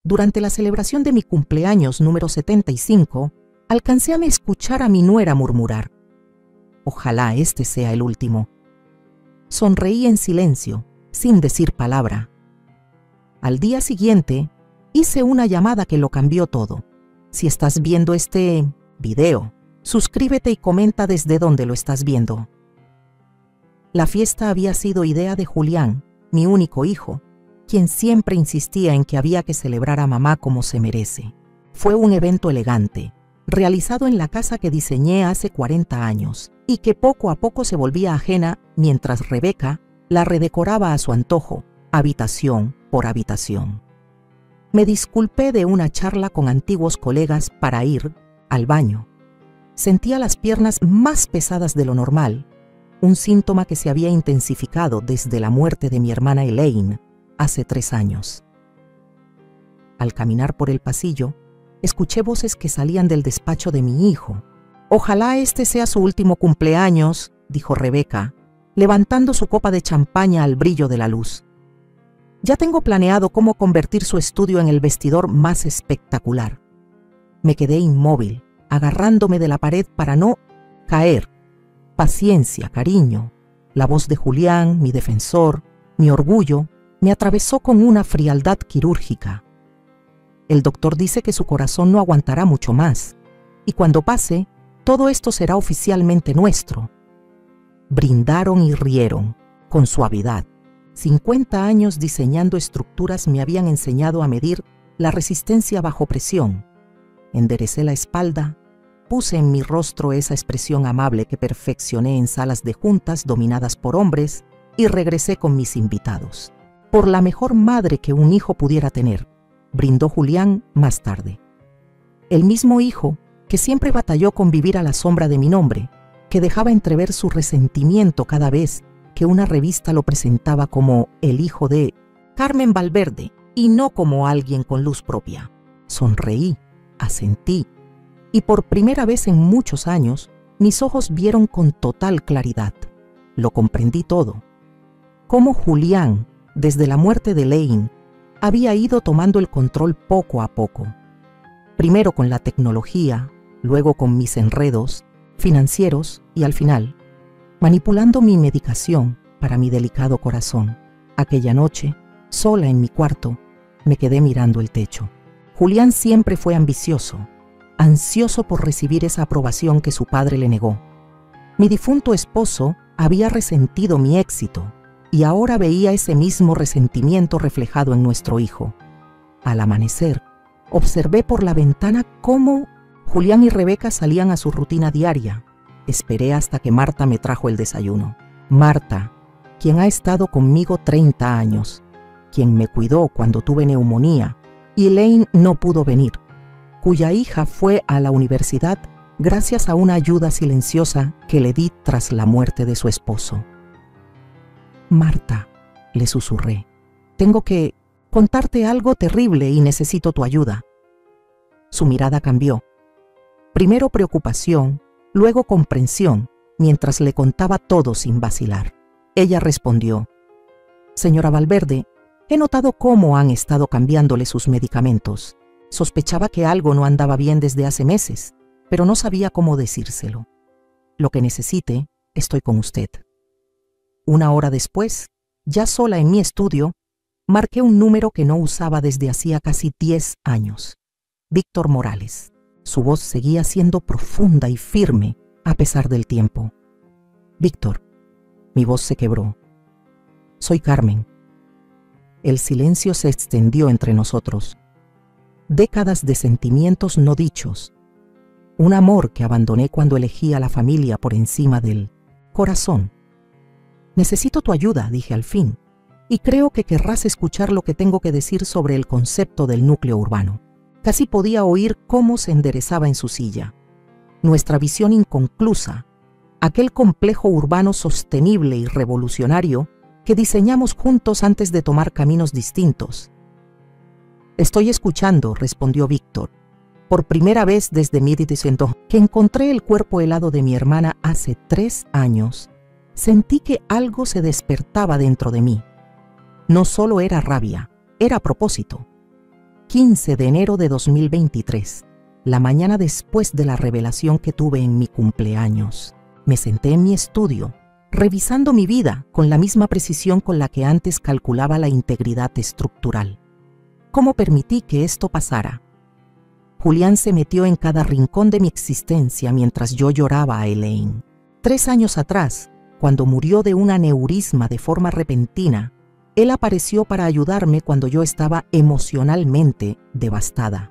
Durante la celebración de mi cumpleaños número 75, alcancé a escuchar a mi nuera murmurar: «Ojalá este sea el último». Sonreí en silencio, sin decir palabra. Al día siguiente, hice una llamada que lo cambió todo. Si estás viendo este video, suscríbete y comenta desde dónde lo estás viendo. La fiesta había sido idea de Julián, mi único hijo, quien siempre insistía en que había que celebrar a mamá como se merece. Fue un evento elegante, realizado en la casa que diseñé hace 40 años y que poco a poco se volvía ajena mientras Rebeca la redecoraba a su antojo, habitación por habitación. Me disculpé de una charla con antiguos colegas para ir al baño. Sentía las piernas más pesadas de lo normal, un síntoma que se había intensificado desde la muerte de mi hermana Elaine hace 3 años. Al caminar por el pasillo, escuché voces que salían del despacho de mi hijo. «Ojalá este sea su último cumpleaños», dijo Rebeca, levantando su copa de champaña al brillo de la luz. «Ya tengo planeado cómo convertir su estudio en el vestidor más espectacular». Me quedé inmóvil, agarrándome de la pared para no caer. Paciencia, cariño. La voz de Julián, mi defensor, mi orgullo, me atravesó con una frialdad quirúrgica. El doctor dice que su corazón no aguantará mucho más, y cuando pase, todo esto será oficialmente nuestro. Brindaron y rieron, con suavidad. 50 años diseñando estructuras me habían enseñado a medir la resistencia bajo presión. Enderecé la espalda, puse en mi rostro esa expresión amable que perfeccioné en salas de juntas dominadas por hombres y regresé con mis invitados. «Por la mejor madre que un hijo pudiera tener», brindó Julián más tarde. El mismo hijo que siempre batalló con vivir a la sombra de mi nombre, que dejaba entrever su resentimiento cada vez que una revista lo presentaba como el hijo de Carmen Valverde y no como alguien con luz propia. Sonreí, asentí, y por primera vez en muchos años, mis ojos vieron con total claridad. Lo comprendí todo. Cómo Julián, desde la muerte de Elaine, había ido tomando el control poco a poco. Primero con la tecnología, luego con mis enredos financieros y al final, manipulando mi medicación para mi delicado corazón. Aquella noche, sola en mi cuarto, me quedé mirando el techo. Julián siempre fue ambicioso, ansioso por recibir esa aprobación que su padre le negó. Mi difunto esposo había resentido mi éxito y ahora veía ese mismo resentimiento reflejado en nuestro hijo. Al amanecer, observé por la ventana cómo Julián y Rebeca salían a su rutina diaria. Esperé hasta que Marta me trajo el desayuno. Marta, quien ha estado conmigo 30 años, quien me cuidó cuando tuve neumonía y Elaine no pudo venir, cuya hija fue a la universidad gracias a una ayuda silenciosa que le di tras la muerte de su esposo. «Marta», le susurré, «tengo que contarte algo terrible y necesito tu ayuda». Su mirada cambió. Primero preocupación, luego comprensión, mientras le contaba todo sin vacilar. Ella respondió: «Señora Valverde, he notado cómo han estado cambiándole sus medicamentos. Sospechaba que algo no andaba bien desde hace meses, pero no sabía cómo decírselo. Lo que necesite, estoy con usted». Una hora después, ya sola en mi estudio, marqué un número que no usaba desde hacía casi 10 años. Víctor Morales. Su voz seguía siendo profunda y firme a pesar del tiempo. «Víctor». Mi voz se quebró. «Soy Carmen». El silencio se extendió entre nosotros. Décadas de sentimientos no dichos. Un amor que abandoné cuando elegí a la familia por encima del corazón. «Necesito tu ayuda», dije al fin, «y creo que querrás escuchar lo que tengo que decir sobre el concepto del núcleo urbano». Casi podía oír cómo se enderezaba en su silla. Nuestra visión inconclusa, aquel complejo urbano sostenible y revolucionario que diseñamos juntos antes de tomar caminos distintos. «Estoy escuchando», respondió Víctor. «Por primera vez desde que encontré el cuerpo helado de mi hermana hace 3 años, sentí que algo se despertaba dentro de mí. No solo era rabia, era propósito. 15 de enero de 2023, la mañana después de la revelación que tuve en mi cumpleaños. Me senté en mi estudio, revisando mi vida con la misma precisión con la que antes calculaba la integridad estructural. ¿Cómo permití que esto pasara? Julián se metió en cada rincón de mi existencia mientras yo lloraba a Elaine. 3 años atrás, cuando murió de un aneurisma de forma repentina, él apareció para ayudarme cuando yo estaba emocionalmente devastada.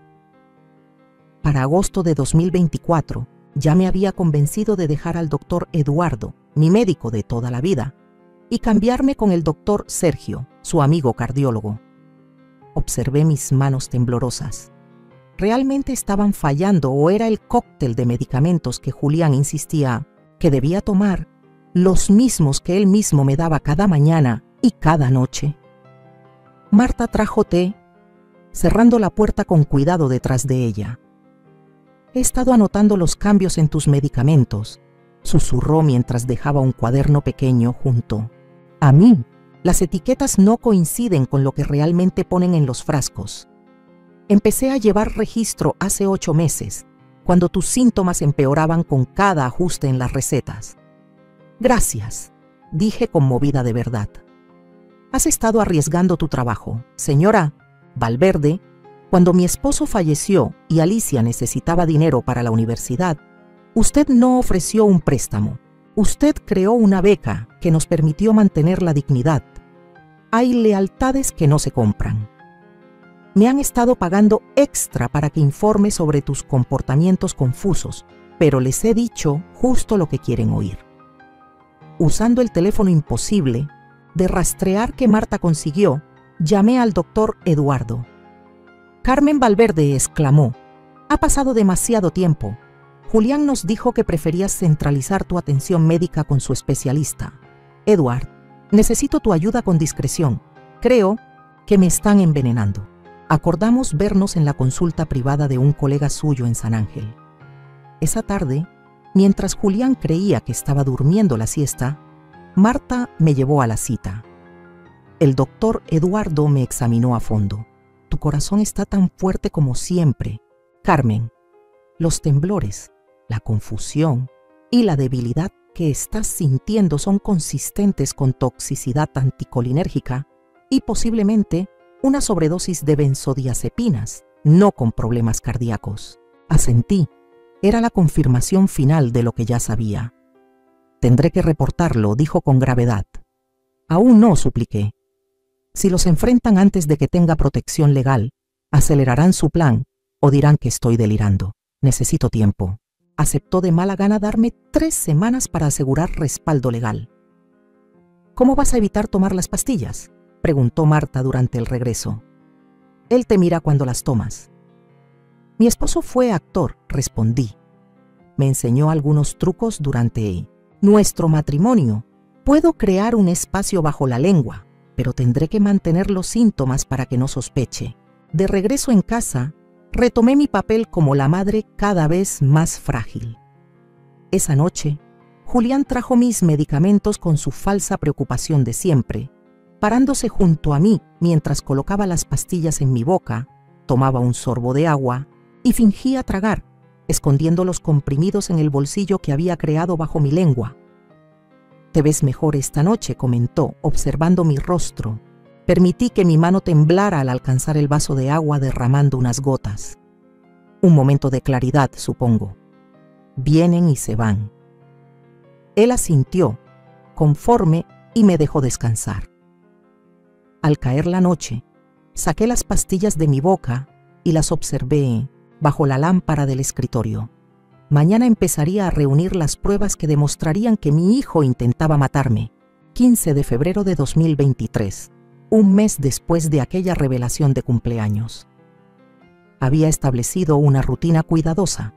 Para agosto de 2024, ya me había convencido de dejar al doctor Eduardo, mi médico de toda la vida, y cambiarme con el doctor Sergio, su amigo cardiólogo. Observé mis manos temblorosas. ¿Realmente estaban fallando o era el cóctel de medicamentos que Julián insistía que debía tomar, los mismos que él mismo me daba cada mañana y cada noche? Marta trajo té, cerrando la puerta con cuidado detrás de ella. He estado anotando los cambios en tus medicamentos, susurró mientras dejaba un cuaderno pequeño junto a mí. Las etiquetas no coinciden con lo que realmente ponen en los frascos. Empecé a llevar registro hace 8 meses, cuando tus síntomas empeoraban con cada ajuste en las recetas. Gracias, dije conmovida de verdad. Has estado arriesgando tu trabajo. Señora Valverde, cuando mi esposo falleció y Alicia necesitaba dinero para la universidad, usted no ofreció un préstamo. Usted creó una beca que nos permitió mantener la dignidad. Hay lealtades que no se compran. Me han estado pagando extra para que informe sobre tus comportamientos confusos, pero les he dicho justo lo que quieren oír. Usando el teléfono imposible de rastrear que Marta consiguió, llamé al doctor Eduardo. Carmen Valverde exclamó, ha pasado demasiado tiempo. Julián nos dijo que preferías centralizar tu atención médica con su especialista. Edward, necesito tu ayuda con discreción. Creo que me están envenenando. Acordamos vernos en la consulta privada de un colega suyo en San Ángel. Esa tarde, mientras Julián creía que estaba durmiendo la siesta, Marta me llevó a la cita. El doctor Eduardo me examinó a fondo. Tu corazón está tan fuerte como siempre. Carmen, los temblores, la confusión y la debilidad que estás sintiendo son consistentes con toxicidad anticolinérgica y posiblemente una sobredosis de benzodiazepinas, no con problemas cardíacos. Asentí. Era la confirmación final de lo que ya sabía. Tendré que reportarlo, dijo con gravedad. Aún no, supliqué. Si los enfrentan antes de que tenga protección legal, acelerarán su plan o dirán que estoy delirando. Necesito tiempo. Aceptó de mala gana darme 3 semanas para asegurar respaldo legal. ¿Cómo vas a evitar tomar las pastillas?, preguntó Marta durante el regreso. Él te mira cuando las tomas. Mi esposo fue actor, respondí. Me enseñó algunos trucos durante nuestro matrimonio. Puedo crear un espacio bajo la lengua, pero tendré que mantener los síntomas para que no sospeche. De regreso en casa, retomé mi papel como la madre cada vez más frágil. Esa noche, Julián trajo mis medicamentos con su falsa preocupación de siempre, parándose junto a mí mientras colocaba las pastillas en mi boca, tomaba un sorbo de agua y fingía tragar, escondiendo los comprimidos en el bolsillo que había creado bajo mi lengua. «Te ves mejor esta noche», comentó, observando mi rostro. Permití que mi mano temblara al alcanzar el vaso de agua derramando unas gotas. Un momento de claridad, supongo. Vienen y se van. Él asintió, conforme, y me dejó descansar. Al caer la noche, saqué las pastillas de mi boca y las observé bajo la lámpara del escritorio. Mañana empezaría a reunir las pruebas que demostrarían que mi hijo intentaba matarme. 15 de febrero de 2023, un mes después de aquella revelación de cumpleaños. Había establecido una rutina cuidadosa.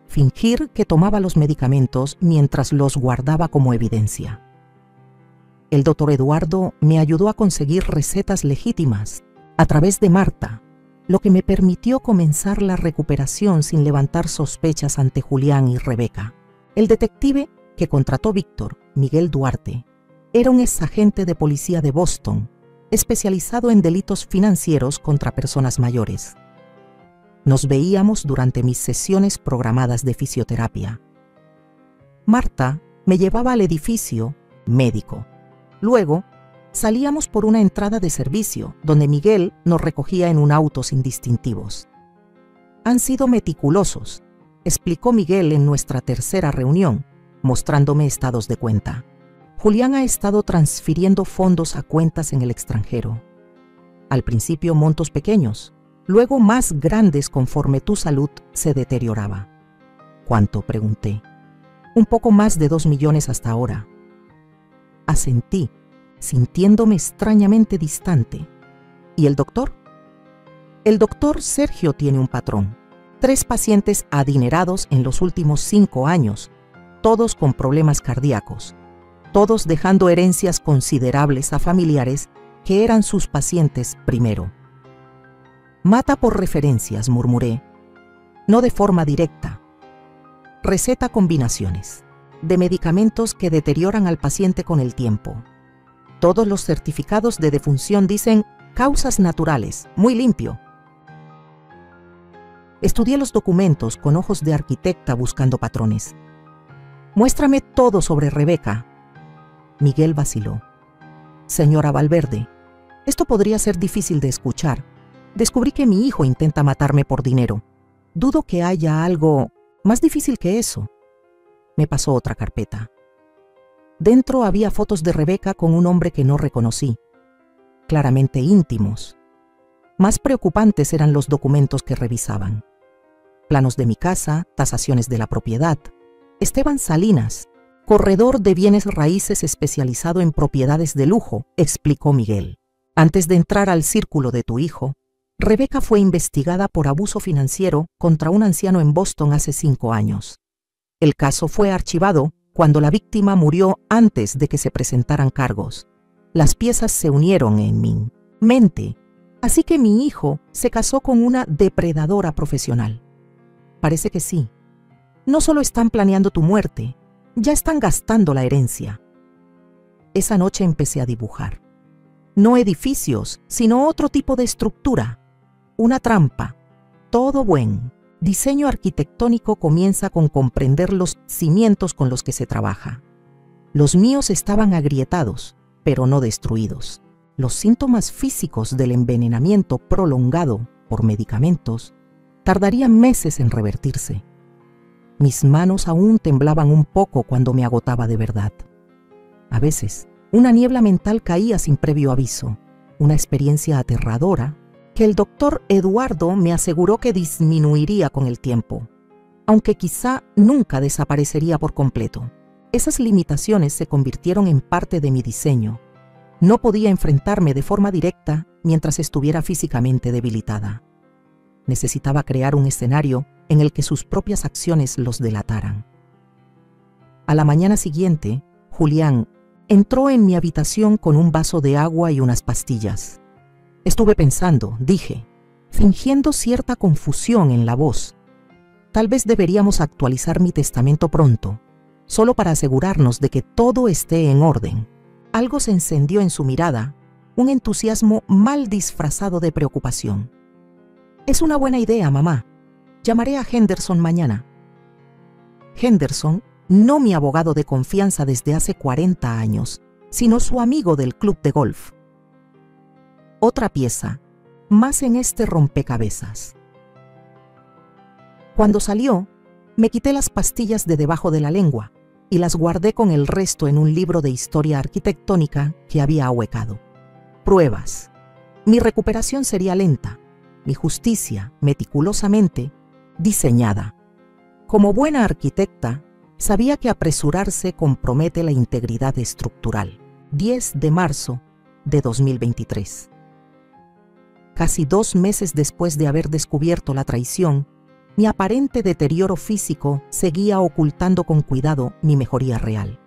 Fingir que tomaba los medicamentos mientras los guardaba como evidencia. El doctor Eduardo me ayudó a conseguir recetas legítimas a través de Marta, lo que me permitió comenzar la recuperación sin levantar sospechas ante Julián y Rebeca. El detective que contrató Víctor, Miguel Duarte, era un exagente de policía de Boston, especializado en delitos financieros contra personas mayores. Nos veíamos durante mis sesiones programadas de fisioterapia. Marta me llevaba al edificio médico. Luego, salíamos por una entrada de servicio, donde Miguel nos recogía en un auto sin distintivos. Han sido meticulosos, explicó Miguel en nuestra tercera reunión, mostrándome estados de cuenta. Julián ha estado transfiriendo fondos a cuentas en el extranjero. Al principio montos pequeños, luego más grandes conforme tu salud se deterioraba. ¿Cuánto?, pregunté. Un poco más de 2 millones hasta ahora. Asentí, sintiéndome extrañamente distante. ¿Y el doctor? El doctor Sergio tiene un patrón. 3 pacientes adinerados en los últimos 5 años, todos con problemas cardíacos, todos dejando herencias considerables a familiares que eran sus pacientes primero. Mata por referencias, murmuré, no de forma directa. Receta combinaciones de medicamentos que deterioran al paciente con el tiempo. Todos los certificados de defunción dicen causas naturales, muy limpio. Estudié los documentos con ojos de arquitecta buscando patrones. Muéstrame todo sobre Rebeca. Miguel vaciló. Señora Valverde, esto podría ser difícil de escuchar. Descubrí que mi hijo intenta matarme por dinero. Dudo que haya algo más difícil que eso. Me pasó otra carpeta. Dentro había fotos de Rebeca con un hombre que no reconocí. Claramente íntimos. Más preocupantes eran los documentos que revisaban. Planos de mi casa, tasaciones de la propiedad. Esteban Salinas, corredor de bienes raíces especializado en propiedades de lujo, explicó Miguel. Antes de entrar al círculo de tu hijo, Rebeca fue investigada por abuso financiero contra un anciano en Boston hace 5 años. El caso fue archivado cuando la víctima murió antes de que se presentaran cargos. Las piezas se unieron en mi mente, así que mi hijo se casó con una depredadora profesional. Parece que sí. No solo están planeando tu muerte, ya están gastando la herencia. Esa noche empecé a dibujar. No edificios, sino otro tipo de estructura. Una trampa. Todo buen diseño arquitectónico comienza con comprender los cimientos con los que se trabaja. Los míos estaban agrietados, pero no destruidos. Los síntomas físicos del envenenamiento prolongado por medicamentos tardarían meses en revertirse. Mis manos aún temblaban un poco cuando me agotaba de verdad. A veces, una niebla mental caía sin previo aviso, una experiencia aterradora que el doctor Eduardo me aseguró que disminuiría con el tiempo, aunque quizá nunca desaparecería por completo. Esas limitaciones se convirtieron en parte de mi diseño. No podía enfrentarme de forma directa mientras estuviera físicamente debilitada. Necesitaba crear un escenario en el que sus propias acciones los delataran. A la mañana siguiente, Julián entró en mi habitación con un vaso de agua y unas pastillas. Estuve pensando, dije, fingiendo cierta confusión en la voz. Tal vez deberíamos actualizar mi testamento pronto, solo para asegurarnos de que todo esté en orden. Algo se encendió en su mirada, un entusiasmo mal disfrazado de preocupación. Es una buena idea, mamá. Llamaré a Henderson mañana. Henderson, no mi abogado de confianza desde hace 40 años, sino su amigo del club de golf. Otra pieza, más en este rompecabezas. Cuando salió, me quité las pastillas de debajo de la lengua y las guardé con el resto en un libro de historia arquitectónica que había ahuecado. Pruebas. Mi recuperación sería lenta, mi justicia meticulosamente diseñada. Como buena arquitecta, sabía que apresurarse compromete la integridad estructural. 10 de marzo de 2023. Casi 2 meses después de haber descubierto la traición, mi aparente deterioro físico seguía ocultando con cuidado mi mejoría real.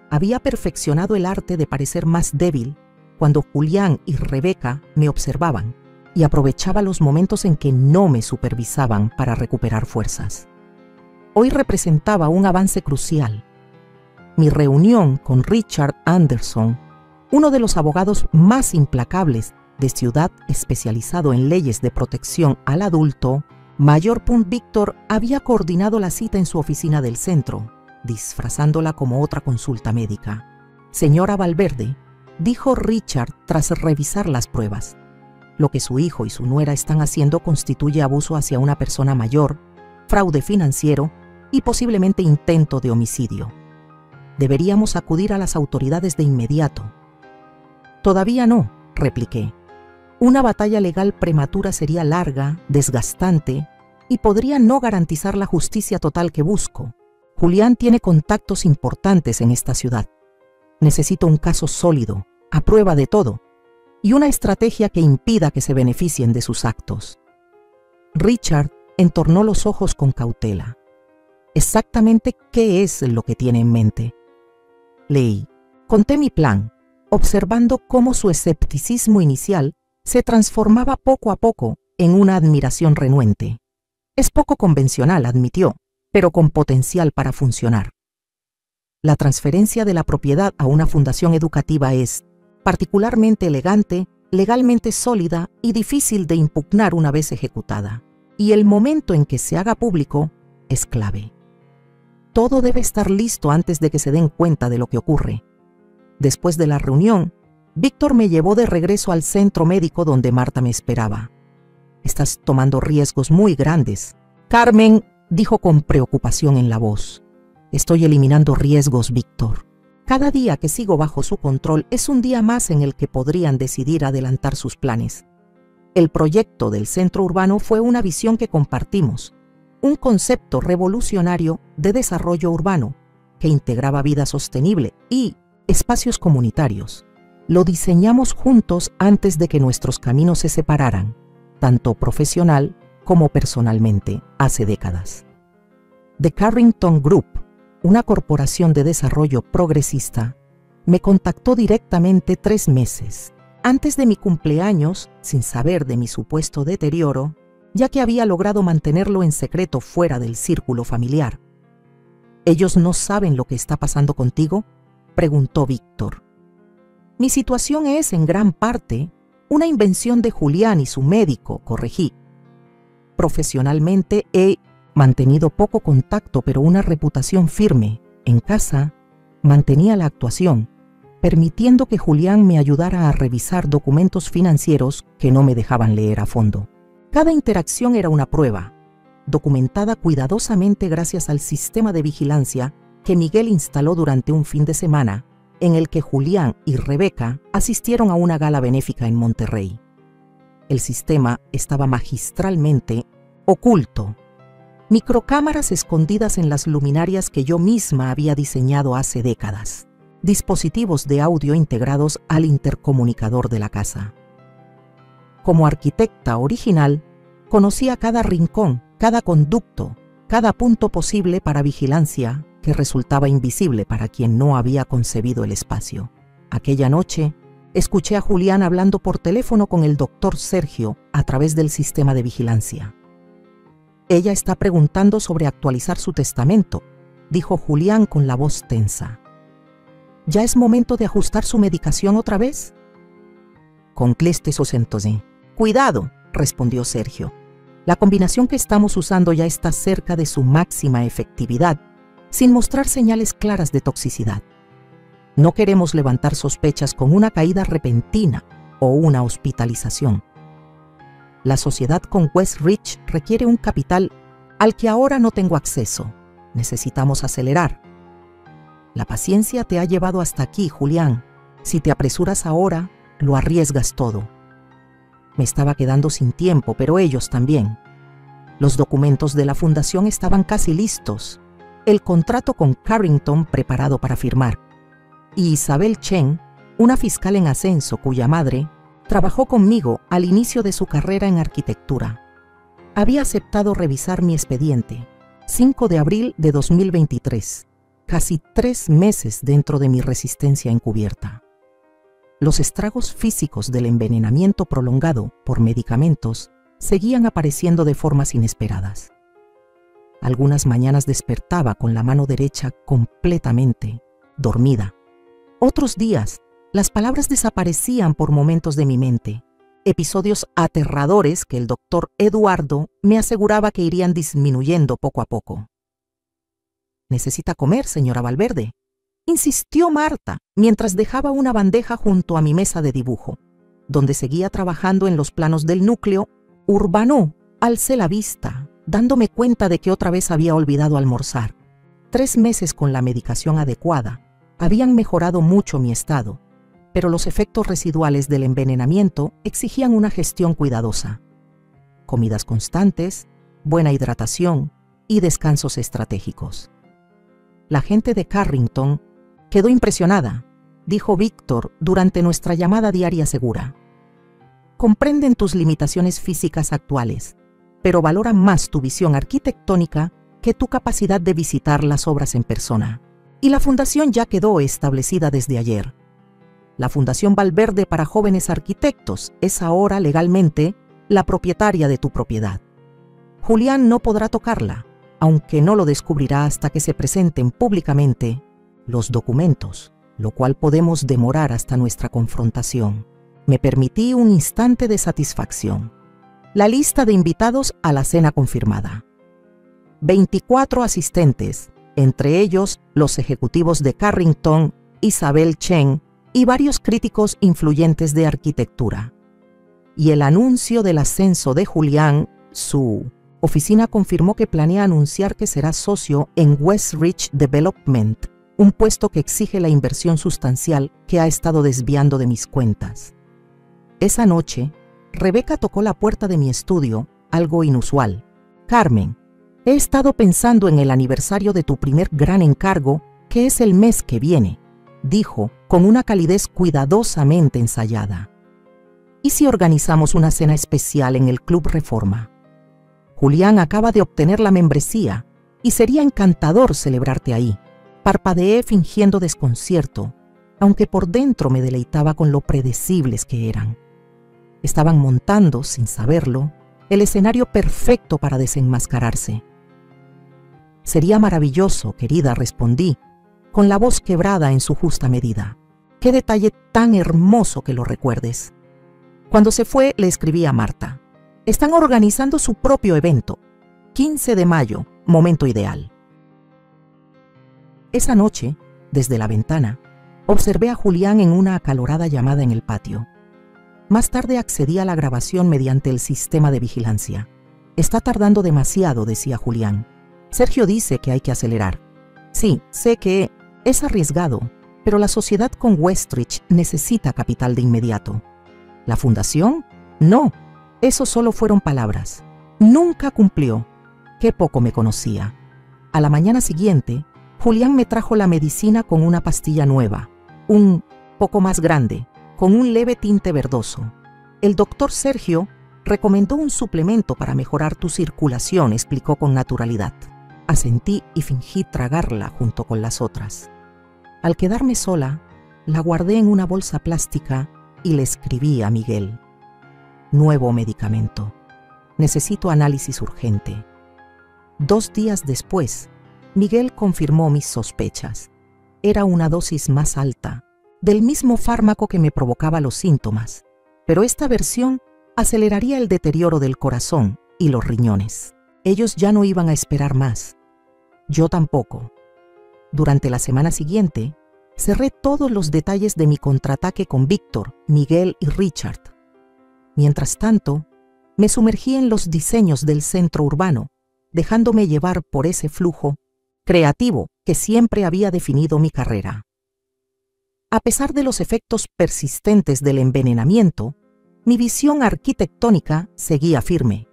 Había perfeccionado el arte de parecer más débil cuando Julián y Rebeca me observaban y aprovechaba los momentos en que no me supervisaban para recuperar fuerzas. Hoy representaba un avance crucial. Mi reunión con Richard Anderson, uno de los abogados más implacables de ciudad especializado en leyes de protección al adulto, Mayor Víctor había coordinado la cita en su oficina del centro, disfrazándola como otra consulta médica. Señora Valverde, dijo Richard tras revisar las pruebas, lo que su hijo y su nuera están haciendo constituye abuso hacia una persona mayor, fraude financiero y posiblemente intento de homicidio. Deberíamos acudir a las autoridades de inmediato. Todavía no, repliqué. Una batalla legal prematura sería larga, desgastante y podría no garantizar la justicia total que busco. Julián tiene contactos importantes en esta ciudad. Necesito un caso sólido, a prueba de todo, y una estrategia que impida que se beneficien de sus actos. Richard entornó los ojos con cautela. ¿Exactamente qué es lo que tiene en mente? Leí. Conté mi plan, observando cómo su escepticismo inicial se transformaba poco a poco en una admiración renuente. Es poco convencional, admitió, pero con potencial para funcionar. La transferencia de la propiedad a una fundación educativa es particularmente elegante, legalmente sólida y difícil de impugnar una vez ejecutada. Y el momento en que se haga público es clave. Todo debe estar listo antes de que se den cuenta de lo que ocurre. Después de la reunión, Víctor me llevó de regreso al centro médico donde Marta me esperaba. Estás tomando riesgos muy grandes. Carmen dijo con preocupación en la voz. Estoy eliminando riesgos, Víctor. Cada día que sigo bajo su control es un día más en el que podrían decidir adelantar sus planes. El proyecto del centro urbano fue una visión que compartimos, un concepto revolucionario de desarrollo urbano que integraba vida sostenible y espacios comunitarios. Lo diseñamos juntos antes de que nuestros caminos se separaran, tanto profesional como personalmente, hace décadas. The Carrington Group, una corporación de desarrollo progresista, me contactó directamente 3 meses antes de mi cumpleaños, sin saber de mi supuesto deterioro, ya que había logrado mantenerlo en secreto fuera del círculo familiar. ¿Ellos no saben lo que está pasando contigo?, preguntó Víctor. Mi situación es, en gran parte, una invención de Julián y su médico, corregí. Profesionalmente he mantenido poco contacto, pero una reputación firme. En casa, mantenía la actuación, permitiendo que Julián me ayudara a revisar documentos financieros que no me dejaban leer a fondo. Cada interacción era una prueba, documentada cuidadosamente gracias al sistema de vigilancia que Miguel instaló durante un fin de semana, en el que Julián y Rebeca asistieron a una gala benéfica en Monterrey. El sistema estaba magistralmente oculto. Microcámaras escondidas en las luminarias que yo misma había diseñado hace décadas. Dispositivos de audio integrados al intercomunicador de la casa. Como arquitecta original, conocía cada rincón, cada conducto, cada punto posible para vigilancia que resultaba invisible para quien no había concebido el espacio. Aquella noche, escuché a Julián hablando por teléfono con el doctor Sergio a través del sistema de vigilancia. Ella está preguntando sobre actualizar su testamento, dijo Julián con la voz tensa. ¿Ya es momento de ajustar su medicación otra vez? Concleste entonces. Cuidado, respondió Sergio. La combinación que estamos usando ya está cerca de su máxima efectividad, sin mostrar señales claras de toxicidad. No queremos levantar sospechas con una caída repentina o una hospitalización. La sociedad con West Ridge requiere un capital al que ahora no tengo acceso. Necesitamos acelerar. La paciencia te ha llevado hasta aquí, Julián. Si te apresuras ahora, lo arriesgas todo. Me estaba quedando sin tiempo, pero ellos también. Los documentos de la fundación estaban casi listos. El contrato con Carrington preparado para firmar. Y Isabel Chen, una fiscal en ascenso cuya madre trabajó conmigo al inicio de su carrera en arquitectura. Había aceptado revisar mi expediente, 5 de abril de 2023, casi 3 meses dentro de mi resistencia encubierta. Los estragos físicos del envenenamiento prolongado por medicamentos seguían apareciendo de formas inesperadas. Algunas mañanas despertaba con la mano derecha completamente dormida. Otros días, las palabras desaparecían por momentos de mi mente episodios aterradores que el doctor Eduardo me aseguraba que irían disminuyendo poco a poco. «Necesita comer, señora Valverde», insistió Marta mientras dejaba una bandeja junto a mi mesa de dibujo, donde seguía trabajando en los planos del núcleo urbano. Alcé la vista, dándome cuenta de que otra vez había olvidado almorzar. 3 meses con la medicación adecuada habían mejorado mucho mi estado, pero los efectos residuales del envenenamiento exigían una gestión cuidadosa. Comidas constantes, buena hidratación y descansos estratégicos. La gente de Carrington quedó impresionada, dijo Víctor durante nuestra llamada diaria segura. Comprenden tus limitaciones físicas actuales, pero valoran más tu visión arquitectónica que tu capacidad de visitar las obras en persona. Y la fundación ya quedó establecida desde ayer. La Fundación Valverde para Jóvenes Arquitectos es ahora legalmente la propietaria de tu propiedad. Julián no podrá tocarla, aunque no lo descubrirá hasta que se presenten públicamente los documentos, lo cual podemos demorar hasta nuestra confrontación. Me permití un instante de satisfacción. La lista de invitados a la cena confirmada. 24 asistentes, entre ellos los ejecutivos de Carrington, Isabel Chen y varios críticos influyentes de arquitectura. Y el anuncio del ascenso de Julián, su oficina confirmó que planea anunciar que será socio en Westridge Development, un puesto que exige la inversión sustancial que ha estado desviando de mis cuentas. Esa noche, Rebeca tocó la puerta de mi estudio, algo inusual. «Carmen, he estado pensando en el aniversario de tu primer gran encargo, que es el mes que viene», dijo con una calidez cuidadosamente ensayada. «¿Y si organizamos una cena especial en el Club Reforma? Julián acaba de obtener la membresía y sería encantador celebrarte ahí». Parpadeé fingiendo desconcierto, aunque por dentro me deleitaba con lo predecibles que eran. Estaban montando, sin saberlo, el escenario perfecto para desenmascararse. «Sería maravilloso, querida», respondí, con la voz quebrada en su justa medida. «Qué detalle tan hermoso que lo recuerdes». Cuando se fue, le escribí a Marta. «Están organizando su propio evento. 15 de mayo, momento ideal». Esa noche, desde la ventana, observé a Julián en una acalorada llamada en el patio. Más tarde accedí a la grabación mediante el sistema de vigilancia. «Está tardando demasiado», decía Julián. «Sergio dice que hay que acelerar». «Sí, sé que es arriesgado, pero la sociedad con Westridge necesita capital de inmediato». «¿La fundación? No, eso solo fueron palabras. Nunca cumplió. Qué poco me conocía». A la mañana siguiente, Julián me trajo la medicina con una pastilla nueva, un poco más grande, con un leve tinte verdoso. «El doctor Sergio recomendó un suplemento para mejorar tu circulación», explicó con naturalidad. Asentí y fingí tragarla junto con las otras. Al quedarme sola, la guardé en una bolsa plástica y le escribí a Miguel. «Nuevo medicamento. Necesito análisis urgente». 2 días después, Miguel confirmó mis sospechas. Era una dosis más alta, del mismo fármaco que me provocaba los síntomas, pero esta versión aceleraría el deterioro del corazón y los riñones. Ellos ya no iban a esperar más. Yo tampoco. Durante la semana siguiente, cerré todos los detalles de mi contraataque con Víctor, Miguel y Richard. Mientras tanto, me sumergí en los diseños del centro urbano, dejándome llevar por ese flujo creativo que siempre había definido mi carrera. A pesar de los efectos persistentes del envenenamiento, mi visión arquitectónica seguía firme,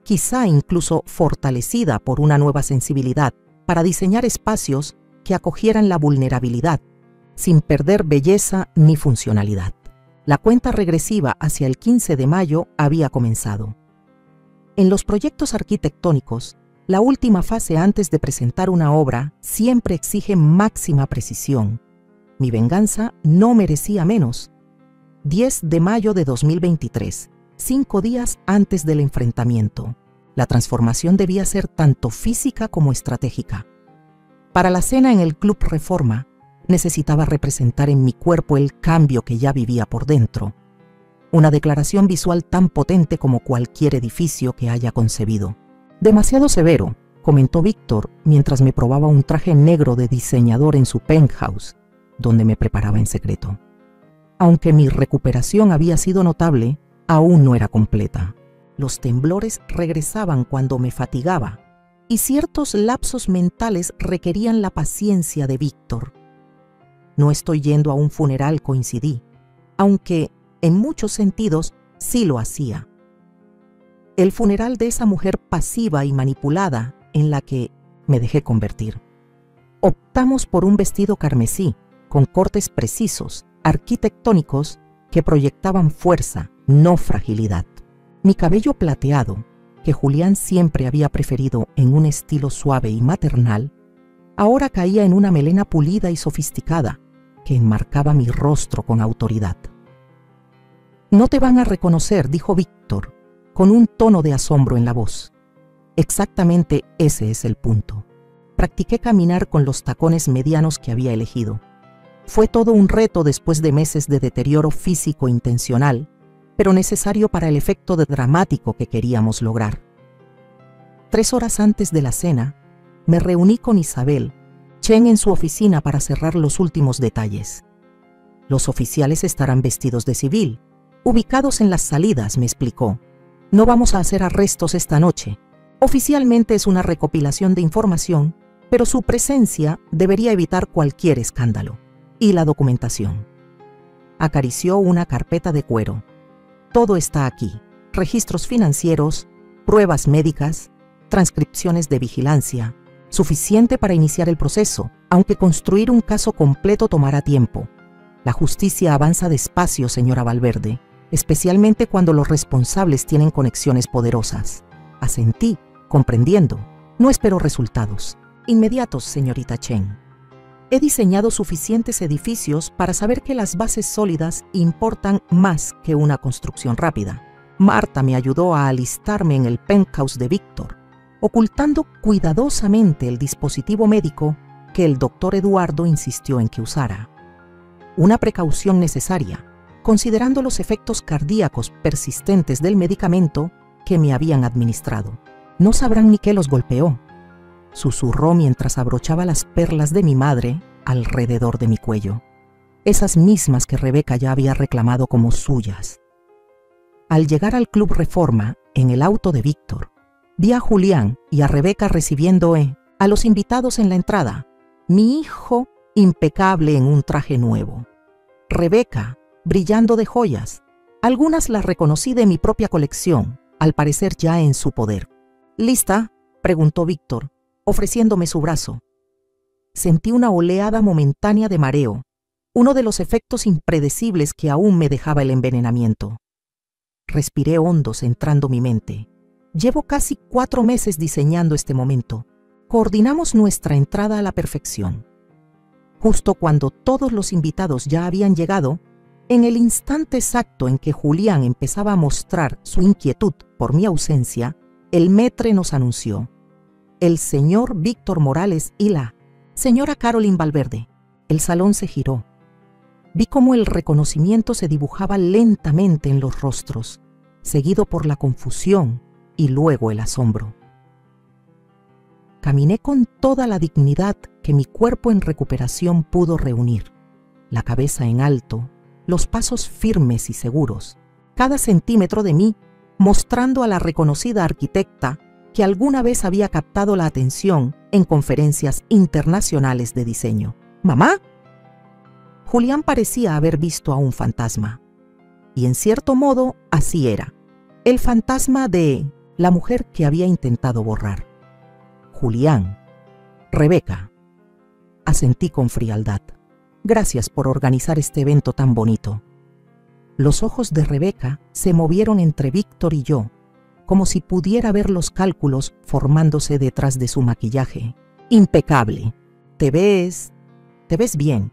quizá incluso fortalecida por una nueva sensibilidad para diseñar espacios que acogieran la vulnerabilidad, sin perder belleza ni funcionalidad. La cuenta regresiva hacia el 15 de mayo había comenzado. En los proyectos arquitectónicos, la última fase antes de presentar una obra siempre exige máxima precisión. Mi venganza no merecía menos. 10 de mayo de 2023, 5 días antes del enfrentamiento. La transformación debía ser tanto física como estratégica. Para la cena en el Club Reforma, necesitaba representar en mi cuerpo el cambio que ya vivía por dentro. Una declaración visual tan potente como cualquier edificio que haya concebido. Demasiado severo, comentó Víctor mientras me probaba un traje negro de diseñador en su penthouse, donde me preparaba en secreto. Aunque mi recuperación había sido notable, aún no era completa. Los temblores regresaban cuando me fatigaba y ciertos lapsos mentales requerían la paciencia de Víctor. No estoy yendo a un funeral, coincidí, aunque en muchos sentidos sí lo hacía. El funeral de esa mujer pasiva y manipulada en la que me dejé convertir. Optamos por un vestido carmesí, con cortes precisos, arquitectónicos, que proyectaban fuerza, no fragilidad. Mi cabello plateado, que Julián siempre había preferido en un estilo suave y maternal, ahora caía en una melena pulida y sofisticada que enmarcaba mi rostro con autoridad. «No te van a reconocer», dijo Víctor, con un tono de asombro en la voz. Exactamente ese es el punto. Practiqué caminar con los tacones medianos que había elegido. Fue todo un reto después de meses de deterioro físico intencional, pero necesario para el efecto dramático que queríamos lograr. 3 horas antes de la cena, me reuní con Isabel, Chen en su oficina para cerrar los últimos detalles. Los oficiales estarán vestidos de civil, ubicados en las salidas, me explicó. No vamos a hacer arrestos esta noche. Oficialmente es una recopilación de información, pero su presencia debería evitar cualquier escándalo. Y la documentación. Acarició una carpeta de cuero. Todo está aquí: registros financieros, pruebas médicas, transcripciones de vigilancia, suficiente para iniciar el proceso, aunque construir un caso completo tomará tiempo. La justicia avanza despacio, señora Valverde, especialmente cuando los responsables tienen conexiones poderosas. Asentí, comprendiendo. No espero resultados inmediatos, señorita Chen. He diseñado suficientes edificios para saber que las bases sólidas importan más que una construcción rápida. Marta me ayudó a alistarme en el penthouse de Víctor, ocultando cuidadosamente el dispositivo médico que el doctor Eduardo insistió en que usara. Una precaución necesaria, considerando los efectos cardíacos persistentes del medicamento que me habían administrado. No sabrán ni qué los golpeó, susurró mientras abrochaba las perlas de mi madre alrededor de mi cuello, esas mismas que Rebeca ya había reclamado como suyas. Al llegar al Club Reforma, en el auto de Víctor, vi a Julián y a Rebeca recibiendo a los invitados en la entrada. Mi hijo impecable en un traje nuevo. Rebeca brillando de joyas. Algunas las reconocí de mi propia colección, al parecer ya en su poder. ¿Lista?, preguntó Víctor, ofreciéndome su brazo. Sentí una oleada momentánea de mareo, uno de los efectos impredecibles que aún me dejaba el envenenamiento. Respiré hondo, centrando mi mente. Llevo casi 4 meses diseñando este momento. Coordinamos nuestra entrada a la perfección. Justo cuando todos los invitados ya habían llegado, en el instante exacto en que Julián empezaba a mostrar su inquietud por mi ausencia, el maître nos anunció: el señor Víctor Morales y la señora Caroline Valverde. El salón se giró. Vi cómo el reconocimiento se dibujaba lentamente en los rostros, seguido por la confusión y luego el asombro. Caminé con toda la dignidad que mi cuerpo en recuperación pudo reunir, la cabeza en alto, los pasos firmes y seguros, cada centímetro de mí mostrando a la reconocida arquitecta que alguna vez había captado la atención en conferencias internacionales de diseño. ¿Mamá? Julián parecía haber visto a un fantasma. Y en cierto modo así era. El fantasma de la mujer que había intentado borrar. Julián. Rebeca. Asentí con frialdad. Gracias por organizar este evento tan bonito. Los ojos de Rebeca se movieron entre Víctor y yo, como si pudiera ver los cálculos formándose detrás de su maquillaje. Impecable. Te ves bien.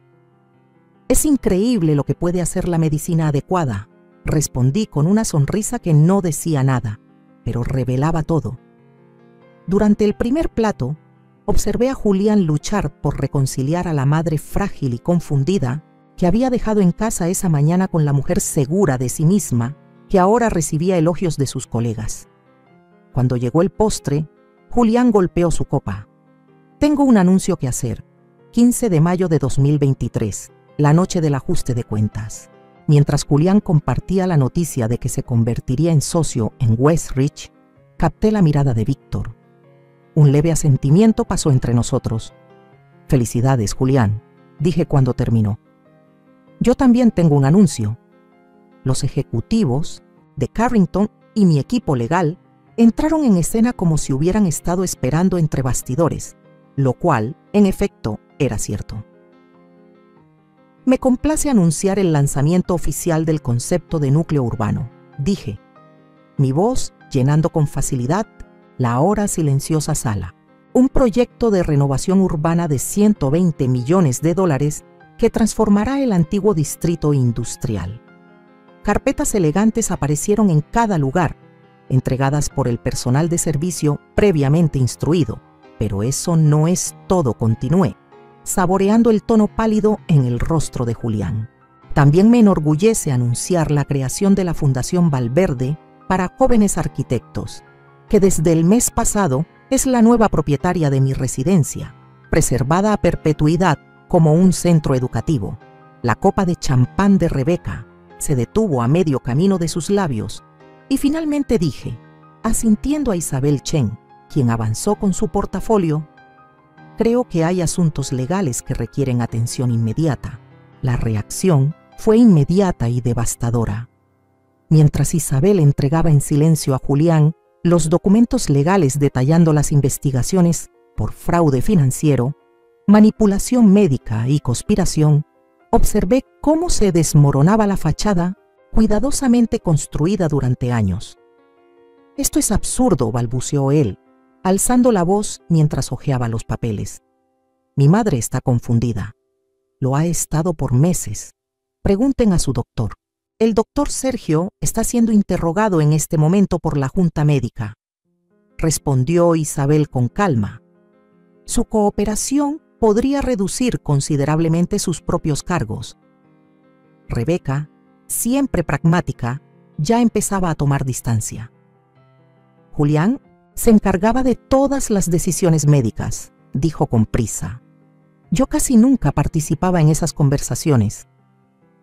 Es increíble lo que puede hacer la medicina adecuada, respondí con una sonrisa que no decía nada, pero revelaba todo. Durante el primer plato, observé a Julián luchar por reconciliar a la madre frágil y confundida que había dejado en casa esa mañana con la mujer segura de sí misma, que ahora recibía elogios de sus colegas. Cuando llegó el postre, Julián golpeó su copa. Tengo un anuncio que hacer. 15 de mayo de 2023, la noche del ajuste de cuentas. Mientras Julián compartía la noticia de que se convertiría en socio en Westridge, capté la mirada de Víctor. Un leve asentimiento pasó entre nosotros. Felicidades, Julián, dije cuando terminó. Yo también tengo un anuncio. Los ejecutivos de Carrington y mi equipo legal entraron en escena como si hubieran estado esperando entre bastidores, lo cual, en efecto, era cierto. Me complace anunciar el lanzamiento oficial del concepto de núcleo urbano, dije, mi voz llenando con facilidad la ahora silenciosa sala. Un proyecto de renovación urbana de 120 millones de dólares que transformará el antiguo distrito industrial. Carpetas elegantes aparecieron en cada lugar, entregadas por el personal de servicio previamente instruido. Pero eso no es todo, continué, saboreando el tono pálido en el rostro de Julián. También me enorgullece anunciar la creación de la Fundación Valverde para Jóvenes Arquitectos, que desde el mes pasado es la nueva propietaria de mi residencia, preservada a perpetuidad como un centro educativo. La copa de champán de Rebeca se detuvo a medio camino de sus labios y finalmente dije, asintiendo a Isabel Chen, quien avanzó con su portafolio, creo que hay asuntos legales que requieren atención inmediata. La reacción fue inmediata y devastadora. Mientras Isabel entregaba en silencio a Julián los documentos legales detallando las investigaciones por fraude financiero, manipulación médica y conspiración, observé cómo se desmoronaba la fachada cuidadosamente construida durante años. Esto es absurdo, balbuceó él, alzando la voz mientras hojeaba los papeles. Mi madre está confundida. Lo ha estado por meses. Pregunten a su doctor. El doctor Sergio está siendo interrogado en este momento por la junta médica, respondió Isabel con calma. Su cooperación podría reducir considerablemente sus propios cargos. Rebeca, siempre pragmática, ya empezaba a tomar distancia. Julián se encargaba de todas las decisiones médicas, dijo con prisa. Yo casi nunca participaba en esas conversaciones.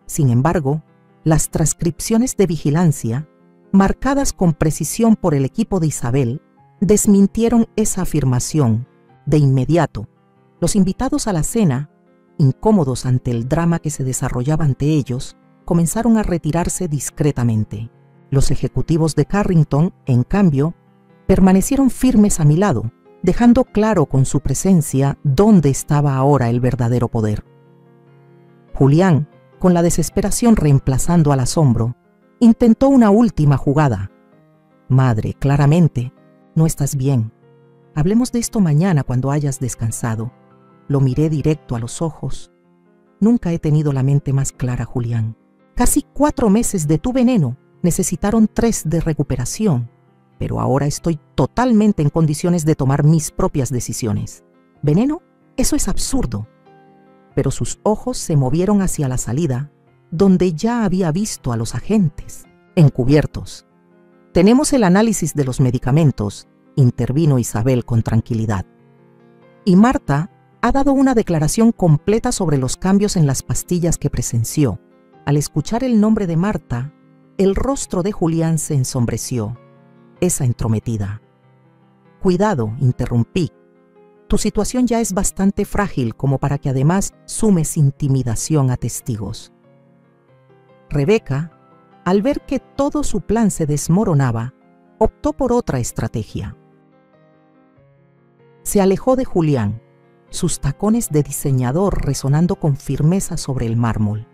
Sin embargo, las transcripciones de vigilancia, marcadas con precisión por el equipo de Isabel, desmintieron esa afirmación. De inmediato, los invitados a la cena, incómodos ante el drama que se desarrollaba ante ellos, comenzaron a retirarse discretamente. Los ejecutivos de Carrington, en cambio, permanecieron firmes a mi lado, dejando claro con su presencia dónde estaba ahora el verdadero poder. Julián, con la desesperación reemplazando al asombro, intentó una última jugada. Madre, claramente, no estás bien. Hablemos de esto mañana cuando hayas descansado. Lo miré directo a los ojos. Nunca he tenido la mente más clara, Julián. Casi 4 meses de tu veneno necesitaron 3 de recuperación, pero ahora estoy totalmente en condiciones de tomar mis propias decisiones. ¿Veneno? Eso es absurdo. Pero sus ojos se movieron hacia la salida, donde ya había visto a los agentes, encubiertos. Tenemos el análisis de los medicamentos, intervino Isabel con tranquilidad. Y Marta ha dado una declaración completa sobre los cambios en las pastillas que presenció. Al escuchar el nombre de Marta, el rostro de Julián se ensombreció. Esa entrometida. Cuidado, interrumpí. Tu situación ya es bastante frágil como para que además sumes intimidación a testigos. Rebeca, al ver que todo su plan se desmoronaba, optó por otra estrategia. Se alejó de Julián, sus tacones de diseñador resonando con firmeza sobre el mármol.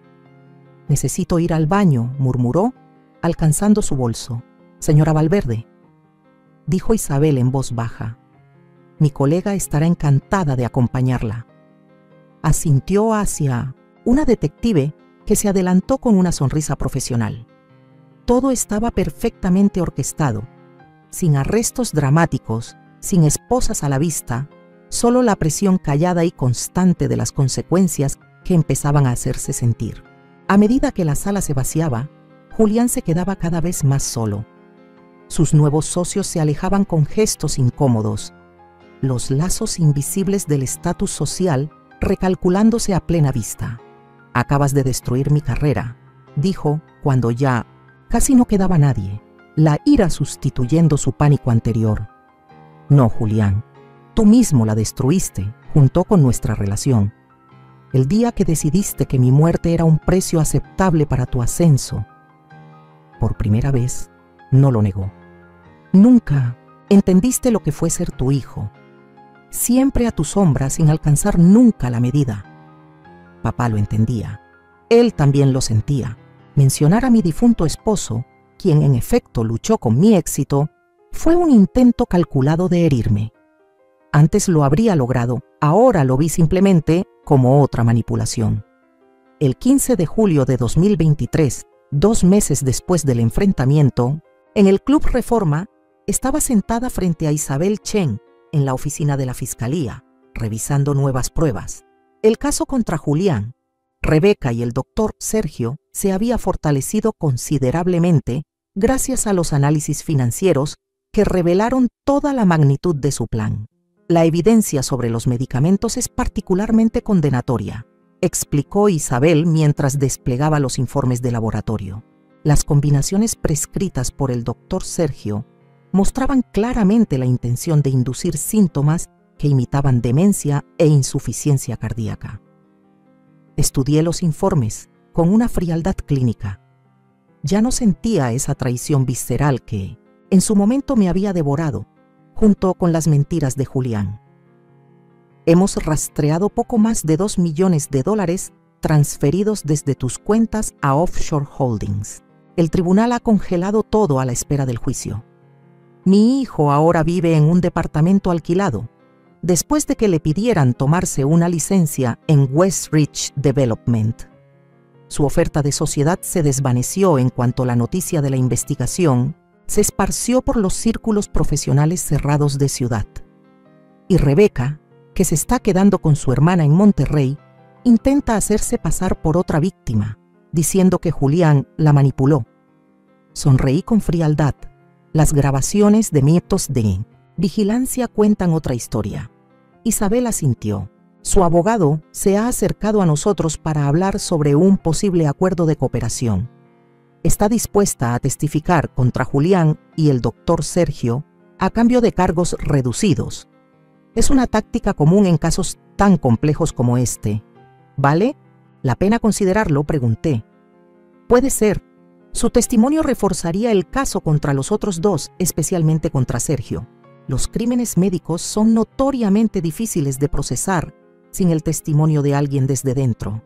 Necesito ir al baño, murmuró, alcanzando su bolso. Señora Valverde, dijo Isabel en voz baja. Mi colega estará encantada de acompañarla. Asintió hacia una detective que se adelantó con una sonrisa profesional. Todo estaba perfectamente orquestado, sin arrestos dramáticos, sin esposas a la vista, solo la presión callada y constante de las consecuencias que empezaban a hacerse sentir. A medida que la sala se vaciaba, Julián se quedaba cada vez más solo. Sus nuevos socios se alejaban con gestos incómodos, los lazos invisibles del estatus social recalculándose a plena vista. «Acabas de destruir mi carrera», dijo cuando ya casi no quedaba nadie, la ira sustituyendo su pánico anterior. «No, Julián, tú mismo la destruiste junto con nuestra relación. El día que decidiste que mi muerte era un precio aceptable para tu ascenso». Por primera vez, no lo negó. «Nunca entendiste lo que fue ser tu hijo. Siempre a tu sombra sin alcanzar nunca la medida». Papá lo entendía. Él también lo sentía. Mencionar a mi difunto esposo, quien en efecto luchó con mi éxito, fue un intento calculado de herirme. Antes lo habría logrado, ahora lo vi simplemente como otra manipulación. El 15 de julio de 2023, 2 meses después del enfrentamiento, en el Club Reforma, estaba sentada frente a Isabel Chen en la oficina de la Fiscalía, revisando nuevas pruebas. El caso contra Julián, Rebeca y el doctor Sergio se había fortalecido considerablemente gracias a los análisis financieros que revelaron toda la magnitud de su plan. La evidencia sobre los medicamentos es particularmente condenatoria, explicó Isabel mientras desplegaba los informes de laboratorio. Las combinaciones prescritas por el doctor Sergio mostraban claramente la intención de inducir síntomas que imitaban demencia e insuficiencia cardíaca. Estudié los informes con una frialdad clínica. Ya no sentía esa traición visceral que, en su momento, me había devorado, junto con las mentiras de Julián. Hemos rastreado poco más de $2 millones transferidos desde tus cuentas a Offshore Holdings. El tribunal ha congelado todo a la espera del juicio. Mi hijo ahora vive en un departamento alquilado, después de que le pidieran tomarse una licencia en Westridge Development. Su oferta de sociedad se desvaneció en cuanto la noticia de la investigación se esparció por los círculos profesionales cerrados de Ciudad. Y Rebeca, que se está quedando con su hermana en Monterrey, intenta hacerse pasar por otra víctima, diciendo que Julián la manipuló. Sonreí con frialdad. Las grabaciones de métodos de vigilancia cuentan otra historia. Isabel asintió. Su abogado se ha acercado a nosotros para hablar sobre un posible acuerdo de cooperación. Está dispuesta a testificar contra Julián y el doctor Sergio a cambio de cargos reducidos. Es una táctica común en casos tan complejos como este. ¿Vale la pena considerarlo?, pregunté. Puede ser. Su testimonio reforzaría el caso contra los otros dos, especialmente contra Sergio. Los crímenes médicos son notoriamente difíciles de procesar sin el testimonio de alguien desde dentro.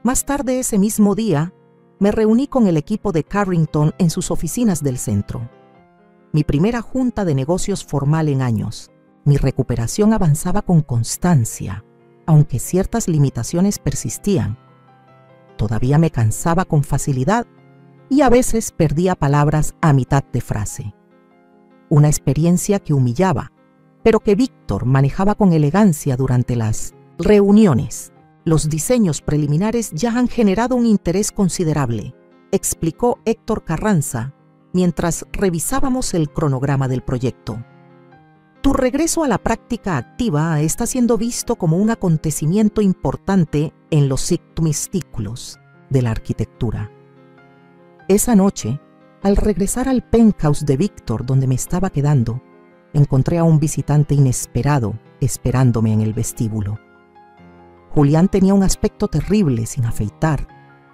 Más tarde ese mismo día, me reuní con el equipo de Carrington en sus oficinas del centro. Mi primera junta de negocios formal en años. Mi recuperación avanzaba con constancia, aunque ciertas limitaciones persistían. Todavía me cansaba con facilidad y a veces perdía palabras a mitad de frase. Una experiencia que humillaba, pero que Víctor manejaba con elegancia durante las reuniones. Los diseños preliminares ya han generado un interés considerable, explicó Héctor Carranza mientras revisábamos el cronograma del proyecto. Tu regreso a la práctica activa está siendo visto como un acontecimiento importante en los ciclomistículos de la arquitectura. Esa noche, al regresar al penthouse de Víctor donde me estaba quedando, encontré a un visitante inesperado esperándome en el vestíbulo. Julián tenía un aspecto terrible sin afeitar,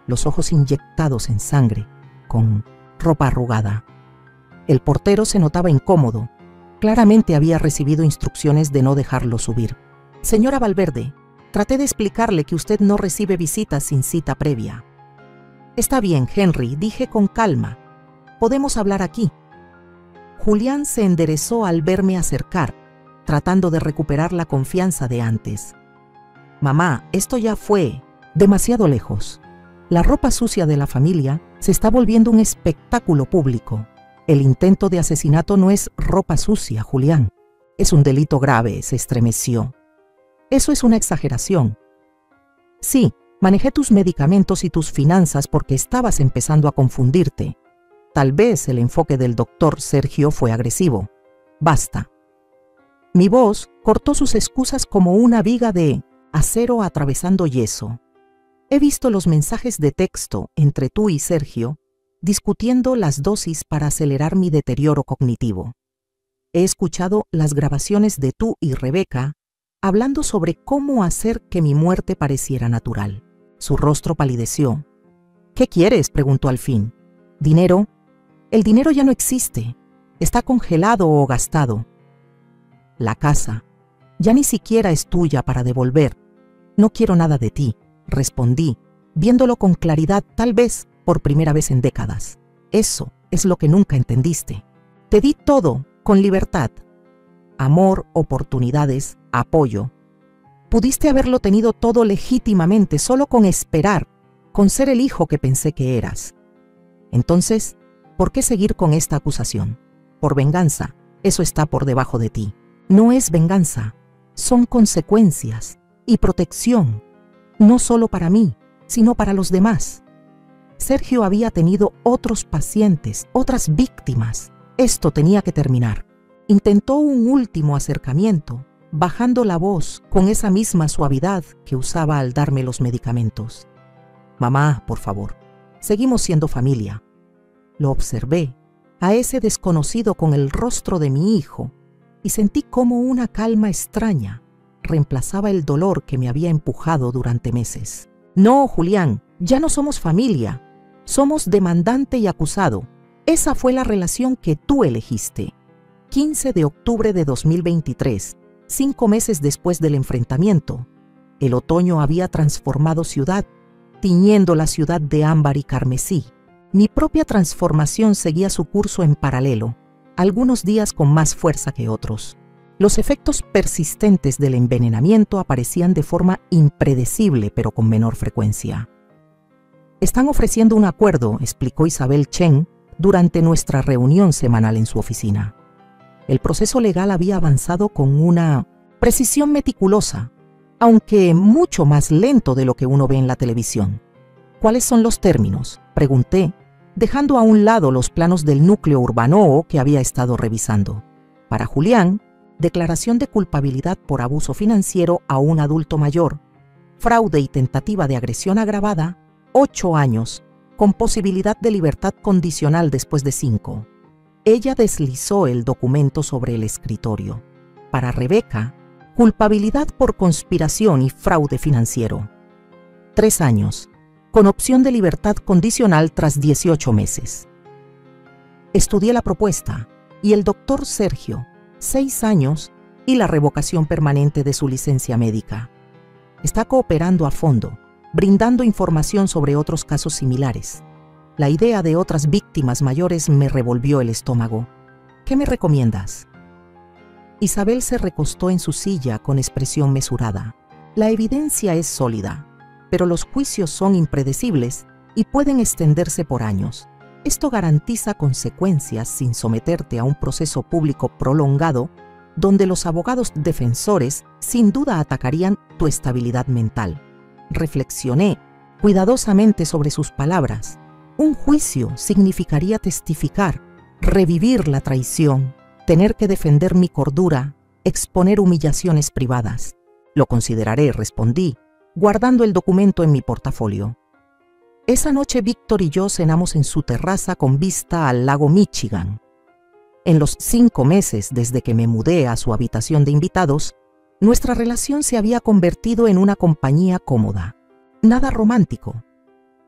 los ojos inyectados en sangre, con ropa arrugada. El portero se notaba incómodo. Claramente había recibido instrucciones de no dejarlo subir. Señora Valverde, traté de explicarle que usted no recibe visitas sin cita previa. Está bien, Henry, dije con calma. Podemos hablar aquí. Julián se enderezó al verme acercar, tratando de recuperar la confianza de antes. Mamá, esto ya fue demasiado lejos. La ropa sucia de la familia se está volviendo un espectáculo público. El intento de asesinato no es ropa sucia, Julián. Es un delito grave, se estremeció. Eso es una exageración. Sí, manejé tus medicamentos y tus finanzas porque estabas empezando a confundirte. Tal vez el enfoque del doctor Sergio fue agresivo. Basta. Mi voz cortó sus excusas como una viga de acero atravesando yeso. He visto los mensajes de texto entre tú y Sergio discutiendo las dosis para acelerar mi deterioro cognitivo. He escuchado las grabaciones de tú y Rebeca hablando sobre cómo hacer que mi muerte pareciera natural. Su rostro palideció. ¿Qué quieres?, preguntó al fin. ¿Dinero? El dinero ya no existe. Está congelado o gastado. La casa ya ni siquiera es tuya para devolver. No quiero nada de ti, respondí, viéndolo con claridad, tal vez por primera vez en décadas. Eso es lo que nunca entendiste. Te di todo con libertad. Amor, oportunidades, apoyo. Pudiste haberlo tenido todo legítimamente, solo con esperar, con ser el hijo que pensé que eras. Entonces, ¿por qué seguir con esta acusación? Por venganza. Eso está por debajo de ti. No es venganza, son consecuencias y protección, no solo para mí, sino para los demás. Sergio había tenido otros pacientes, otras víctimas. Esto tenía que terminar. Intentó un último acercamiento, bajando la voz con esa misma suavidad que usaba al darme los medicamentos. Mamá, por favor, seguimos siendo familia. Lo observé, a ese desconocido con el rostro de mi hijo, y sentí como una calma extraña reemplazaba el dolor que me había empujado durante meses. No, Julián, ya no somos familia. Somos demandante y acusado. Esa fue la relación que tú elegiste. 15 de octubre de 2023, 5 meses después del enfrentamiento. El otoño había transformado ciudad, tiñendo la ciudad de ámbar y carmesí. Mi propia transformación seguía su curso en paralelo, algunos días con más fuerza que otros. Los efectos persistentes del envenenamiento aparecían de forma impredecible, pero con menor frecuencia. Están ofreciendo un acuerdo, explicó Isabel Chen durante nuestra reunión semanal en su oficina. El proceso legal había avanzado con una precisión meticulosa, aunque mucho más lento de lo que uno ve en la televisión. ¿Cuáles son los términos?, pregunté, dejando a un lado los planos del núcleo urbano que había estado revisando. Para Julián, declaración de culpabilidad por abuso financiero a un adulto mayor, fraude y tentativa de agresión agravada, 8 años, con posibilidad de libertad condicional después de 5. Ella deslizó el documento sobre el escritorio. Para Rebeca, culpabilidad por conspiración y fraude financiero. 3 años, con opción de libertad condicional tras 18 meses. Estudié la propuesta y el doctor Sergio, 6 años y la revocación permanente de su licencia médica. Está cooperando a fondo, brindando información sobre otros casos similares. La idea de otras víctimas mayores me revolvió el estómago. ¿Qué me recomiendas? Isabel se recostó en su silla con expresión mesurada. La evidencia es sólida, pero los juicios son impredecibles y pueden extenderse por años. Esto garantiza consecuencias sin someterte a un proceso público prolongado, donde los abogados defensores sin duda atacarían tu estabilidad mental. Reflexioné cuidadosamente sobre sus palabras. Un juicio significaría testificar, revivir la traición, tener que defender mi cordura, exponer humillaciones privadas. Lo consideraré, respondí, guardando el documento en mi portafolio. Esa noche Víctor y yo cenamos en su terraza con vista al lago Michigan. En los 5 meses desde que me mudé a su habitación de invitados, nuestra relación se había convertido en una compañía cómoda. Nada romántico.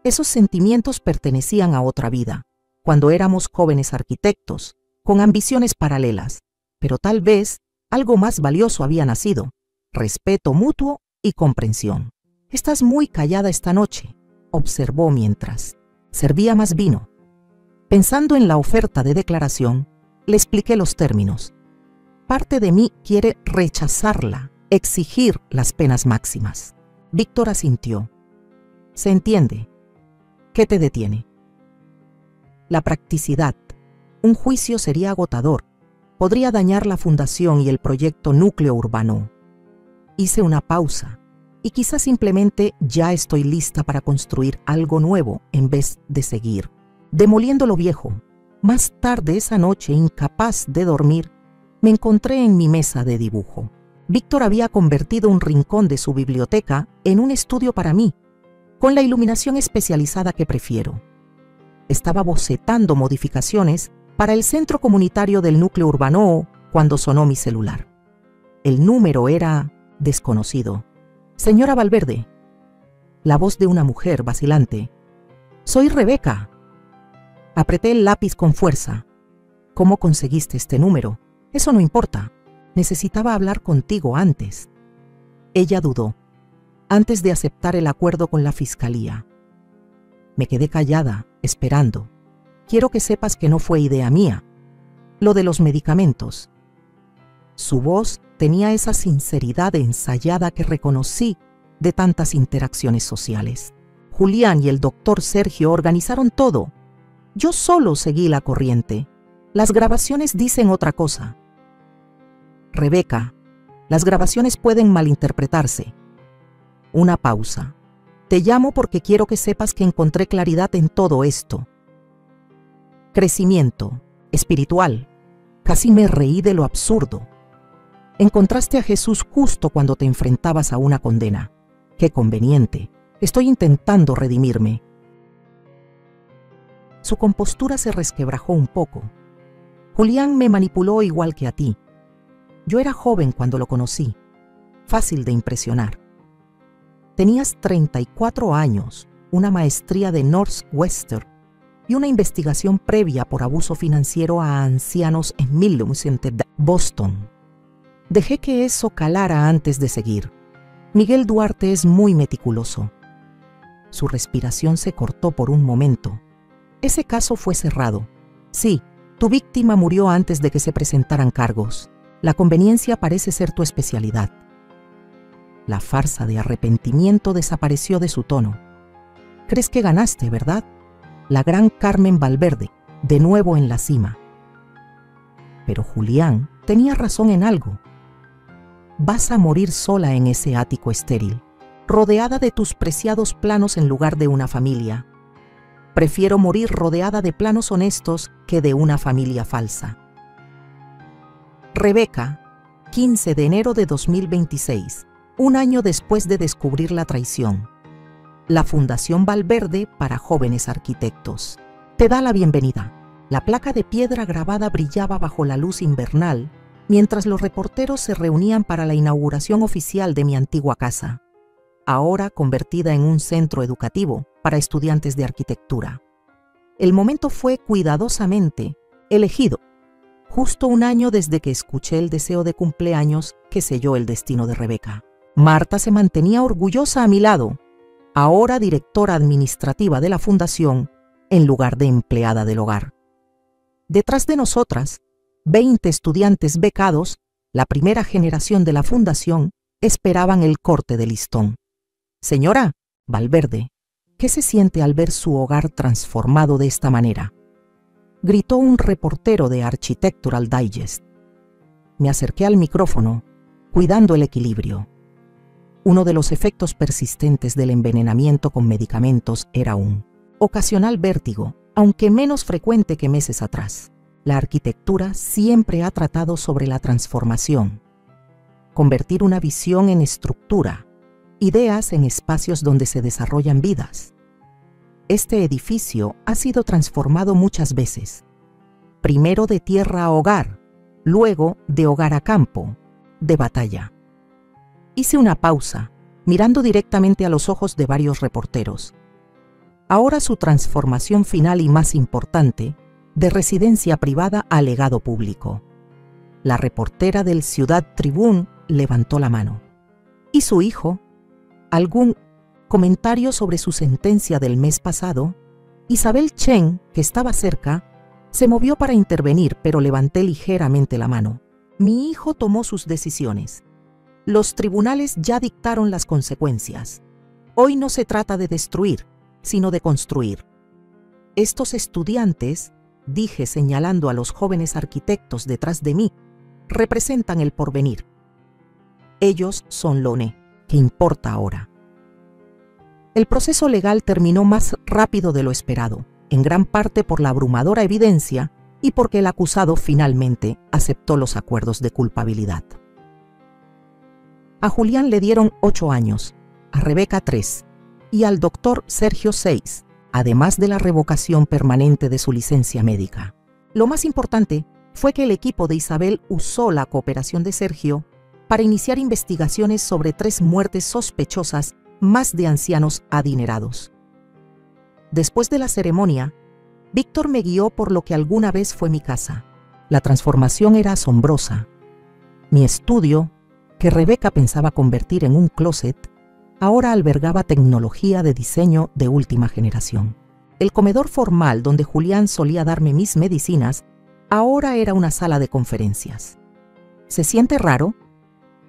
Esos sentimientos pertenecían a otra vida, cuando éramos jóvenes arquitectos, con ambiciones paralelas, pero tal vez algo más valioso había nacido: respeto mutuo y comprensión. Estás muy callada esta noche, observó mientras servía más vino. Pensando en la oferta de declaración, le expliqué los términos. Parte de mí quiere rechazarla, exigir las penas máximas. Víctor asintió. Se entiende. ¿Qué te detiene? La practicidad. Un juicio sería agotador. Podría dañar la fundación y el proyecto núcleo urbano. Hice una pausa. Y quizás simplemente ya estoy lista para construir algo nuevo en vez de seguir demoliendo lo viejo. Más tarde esa noche, incapaz de dormir, me encontré en mi mesa de dibujo. Víctor había convertido un rincón de su biblioteca en un estudio para mí, con la iluminación especializada que prefiero. Estaba bocetando modificaciones para el centro comunitario del núcleo urbano cuando sonó mi celular. El número era desconocido. Señora Valverde. La voz de una mujer vacilante. Soy Rebeca. Apreté el lápiz con fuerza. ¿Cómo conseguiste este número? Eso no importa. Necesitaba hablar contigo antes. Ella dudó, antes de aceptar el acuerdo con la fiscalía. Me quedé callada, esperando. Quiero que sepas que no fue idea mía. Lo de los medicamentos. Su voz tenía esa sinceridad ensayada que reconocí de tantas interacciones sociales. Julián y el doctor Sergio organizaron todo. Yo solo seguí la corriente. Las grabaciones dicen otra cosa. Rebeca, las grabaciones pueden malinterpretarse. Una pausa. Te llamo porque quiero que sepas que encontré claridad en todo esto. Crecimiento espiritual. Casi me reí de lo absurdo. Encontraste a Jesús justo cuando te enfrentabas a una condena. Qué conveniente. Estoy intentando redimirme. Su compostura se resquebrajó un poco. Julián me manipuló igual que a ti. Yo era joven cuando lo conocí. Fácil de impresionar. Tenías 34 años, una maestría de Northwestern y una investigación previa por abuso financiero a ancianos en Millennium Center, Boston. Dejé que eso calara antes de seguir. Miguel Duarte es muy meticuloso. Su respiración se cortó por un momento. Ese caso fue cerrado. Sí, tu víctima murió antes de que se presentaran cargos. La conveniencia parece ser tu especialidad. La farsa de arrepentimiento desapareció de su tono. Crees que ganaste, ¿verdad? La gran Carmen Valverde, de nuevo en la cima. Pero Julián tenía razón en algo. Vas a morir sola en ese ático estéril, rodeada de tus preciados planos en lugar de una familia. Prefiero morir rodeada de planos honestos que de una familia falsa. Rebeca, 15 de enero de 2026, un año después de descubrir la traición. La Fundación Valverde para Jóvenes Arquitectos te da la bienvenida. La placa de piedra grabada brillaba bajo la luz invernal mientras los reporteros se reunían para la inauguración oficial de mi antigua casa, ahora convertida en un centro educativo para estudiantes de arquitectura. El momento fue cuidadosamente elegido, justo un año desde que escuché el deseo de cumpleaños que selló el destino de Rebeca. Marta se mantenía orgullosa a mi lado, ahora directora administrativa de la fundación en lugar de empleada del hogar. Detrás de nosotras, 20 estudiantes becados, la primera generación de la fundación, esperaban el corte de listón. Señora Valverde, ¿qué se siente al ver su hogar transformado de esta manera?, gritó un reportero de Architectural Digest. Me acerqué al micrófono, cuidando el equilibrio. Uno de los efectos persistentes del envenenamiento con medicamentos era un ocasional vértigo, aunque menos frecuente que meses atrás. La arquitectura siempre ha tratado sobre la transformación, convertir una visión en estructura, ideas en espacios donde se desarrollan vidas. Este edificio ha sido transformado muchas veces, primero de tierra a hogar, luego de hogar a campo, de batalla. Hice una pausa, mirando directamente a los ojos de varios reporteros. Ahora su transformación final y más importante, de residencia privada a legado público. La reportera del Ciudad Tribune levantó la mano. ¿Y su hijo? ¿Algún comentario sobre su sentencia del mes pasado? Isabel Chen, que estaba cerca, se movió para intervenir, pero levanté ligeramente la mano. Mi hijo tomó sus decisiones. Los tribunales ya dictaron las consecuencias. Hoy no se trata de destruir, sino de construir. Estos estudiantes, dije señalando a los jóvenes arquitectos detrás de mí, representan el porvenir. Ellos son Lone, que importa ahora. El proceso legal terminó más rápido de lo esperado, en gran parte por la abrumadora evidencia y porque el acusado finalmente aceptó los acuerdos de culpabilidad. A Julián le dieron 8 años, a Rebeca 3 y al doctor Sergio 6, además de la revocación permanente de su licencia médica. Lo más importante fue que el equipo de Isabel usó la cooperación de Sergio para iniciar investigaciones sobre 3 muertes sospechosas más de ancianos adinerados. Después de la ceremonia, Víctor me guió por lo que alguna vez fue mi casa. La transformación era asombrosa. Mi estudio, que Rebeca pensaba convertir en un closet, ahora albergaba tecnología de diseño de última generación. El comedor formal donde Julián solía darme mis medicinas ahora era una sala de conferencias. ¿Se siente raro?,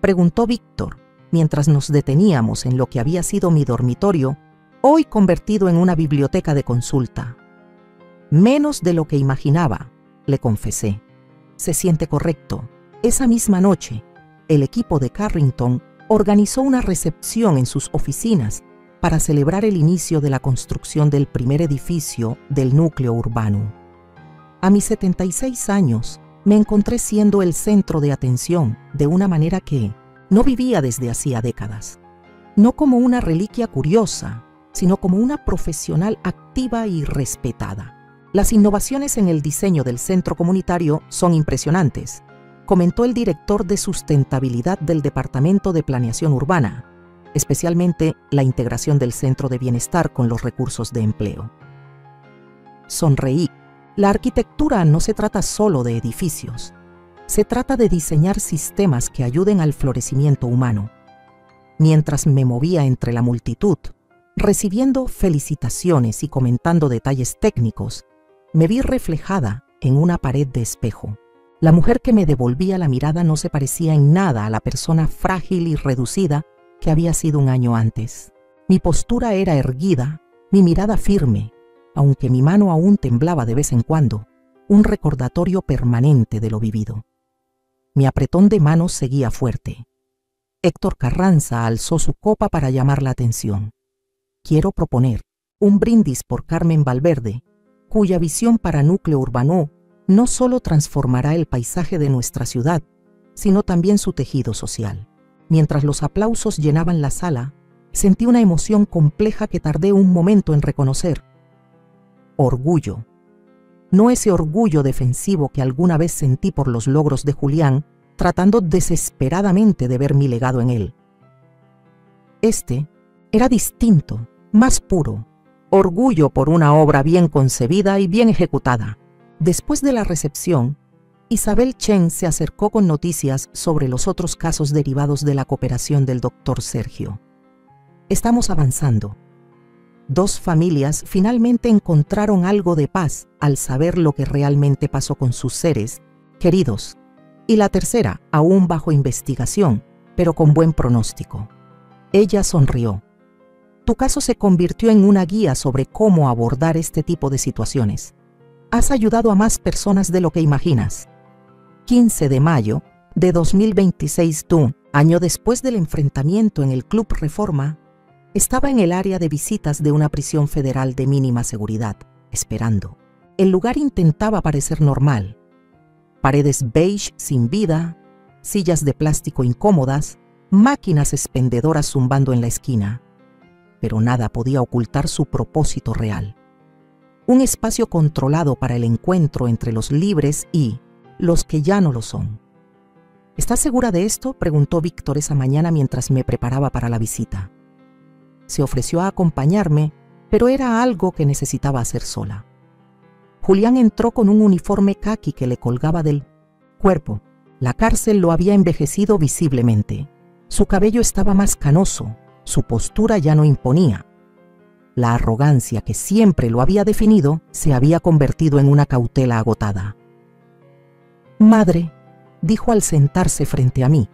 preguntó Víctor mientras nos deteníamos en lo que había sido mi dormitorio, hoy convertido en una biblioteca de consulta. Menos de lo que imaginaba, le confesé. Se siente correcto. Esa misma noche, el equipo de Carrington organizó una recepción en sus oficinas para celebrar el inicio de la construcción del primer edificio del núcleo urbano. A mis 76 años, me encontré siendo el centro de atención de una manera que no vivía desde hacía décadas. No como una reliquia curiosa, sino como una profesional activa y respetada. Las innovaciones en el diseño del centro comunitario son impresionantes, comentó el director de sustentabilidad del Departamento de Planeación Urbana, especialmente la integración del centro de bienestar con los recursos de empleo. Sonreí. La arquitectura no se trata solo de edificios. Se trata de diseñar sistemas que ayuden al florecimiento humano. Mientras me movía entre la multitud, recibiendo felicitaciones y comentando detalles técnicos, me vi reflejada en una pared de espejo. La mujer que me devolvía la mirada no se parecía en nada a la persona frágil y reducida que había sido un año antes. Mi postura era erguida, mi mirada firme, aunque mi mano aún temblaba de vez en cuando, un recordatorio permanente de lo vivido. Mi apretón de manos seguía fuerte. Héctor Carranza alzó su copa para llamar la atención. Quiero proponer un brindis por Carmen Valverde, cuya visión para núcleo urbano no solo transformará el paisaje de nuestra ciudad, sino también su tejido social. Mientras los aplausos llenaban la sala, sentí una emoción compleja que tardé un momento en reconocer. Orgullo. No ese orgullo defensivo que alguna vez sentí por los logros de Julián, tratando desesperadamente de ver mi legado en él. Este era distinto, más puro. Orgullo por una obra bien concebida y bien ejecutada. Después de la recepción, Isabel Chen se acercó con noticias sobre los otros casos derivados de la cooperación del doctor Sergio. Estamos avanzando. 2 familias finalmente encontraron algo de paz al saber lo que realmente pasó con sus seres queridos, y la tercera aún bajo investigación, pero con buen pronóstico. Ella sonrió. Tu caso se convirtió en una guía sobre cómo abordar este tipo de situaciones. Has ayudado a más personas de lo que imaginas. 15 de mayo de 2026 tú, año después del enfrentamiento en el Club Reforma, estaba en el área de visitas de una prisión federal de mínima seguridad, esperando. El lugar intentaba parecer normal. Paredes beige sin vida, sillas de plástico incómodas, máquinas expendedoras zumbando en la esquina. Pero nada podía ocultar su propósito real. Un espacio controlado para el encuentro entre los libres y los que ya no lo son. ¿Estás segura de esto?, preguntó Víctor esa mañana mientras me preparaba para la visita. Se ofreció a acompañarme, pero era algo que necesitaba hacer sola. Julián entró con un uniforme caqui que le colgaba del cuerpo. La cárcel lo había envejecido visiblemente. Su cabello estaba más canoso, su postura ya no imponía. La arrogancia que siempre lo había definido se había convertido en una cautela agotada. Madre, dijo al sentarse frente a mí,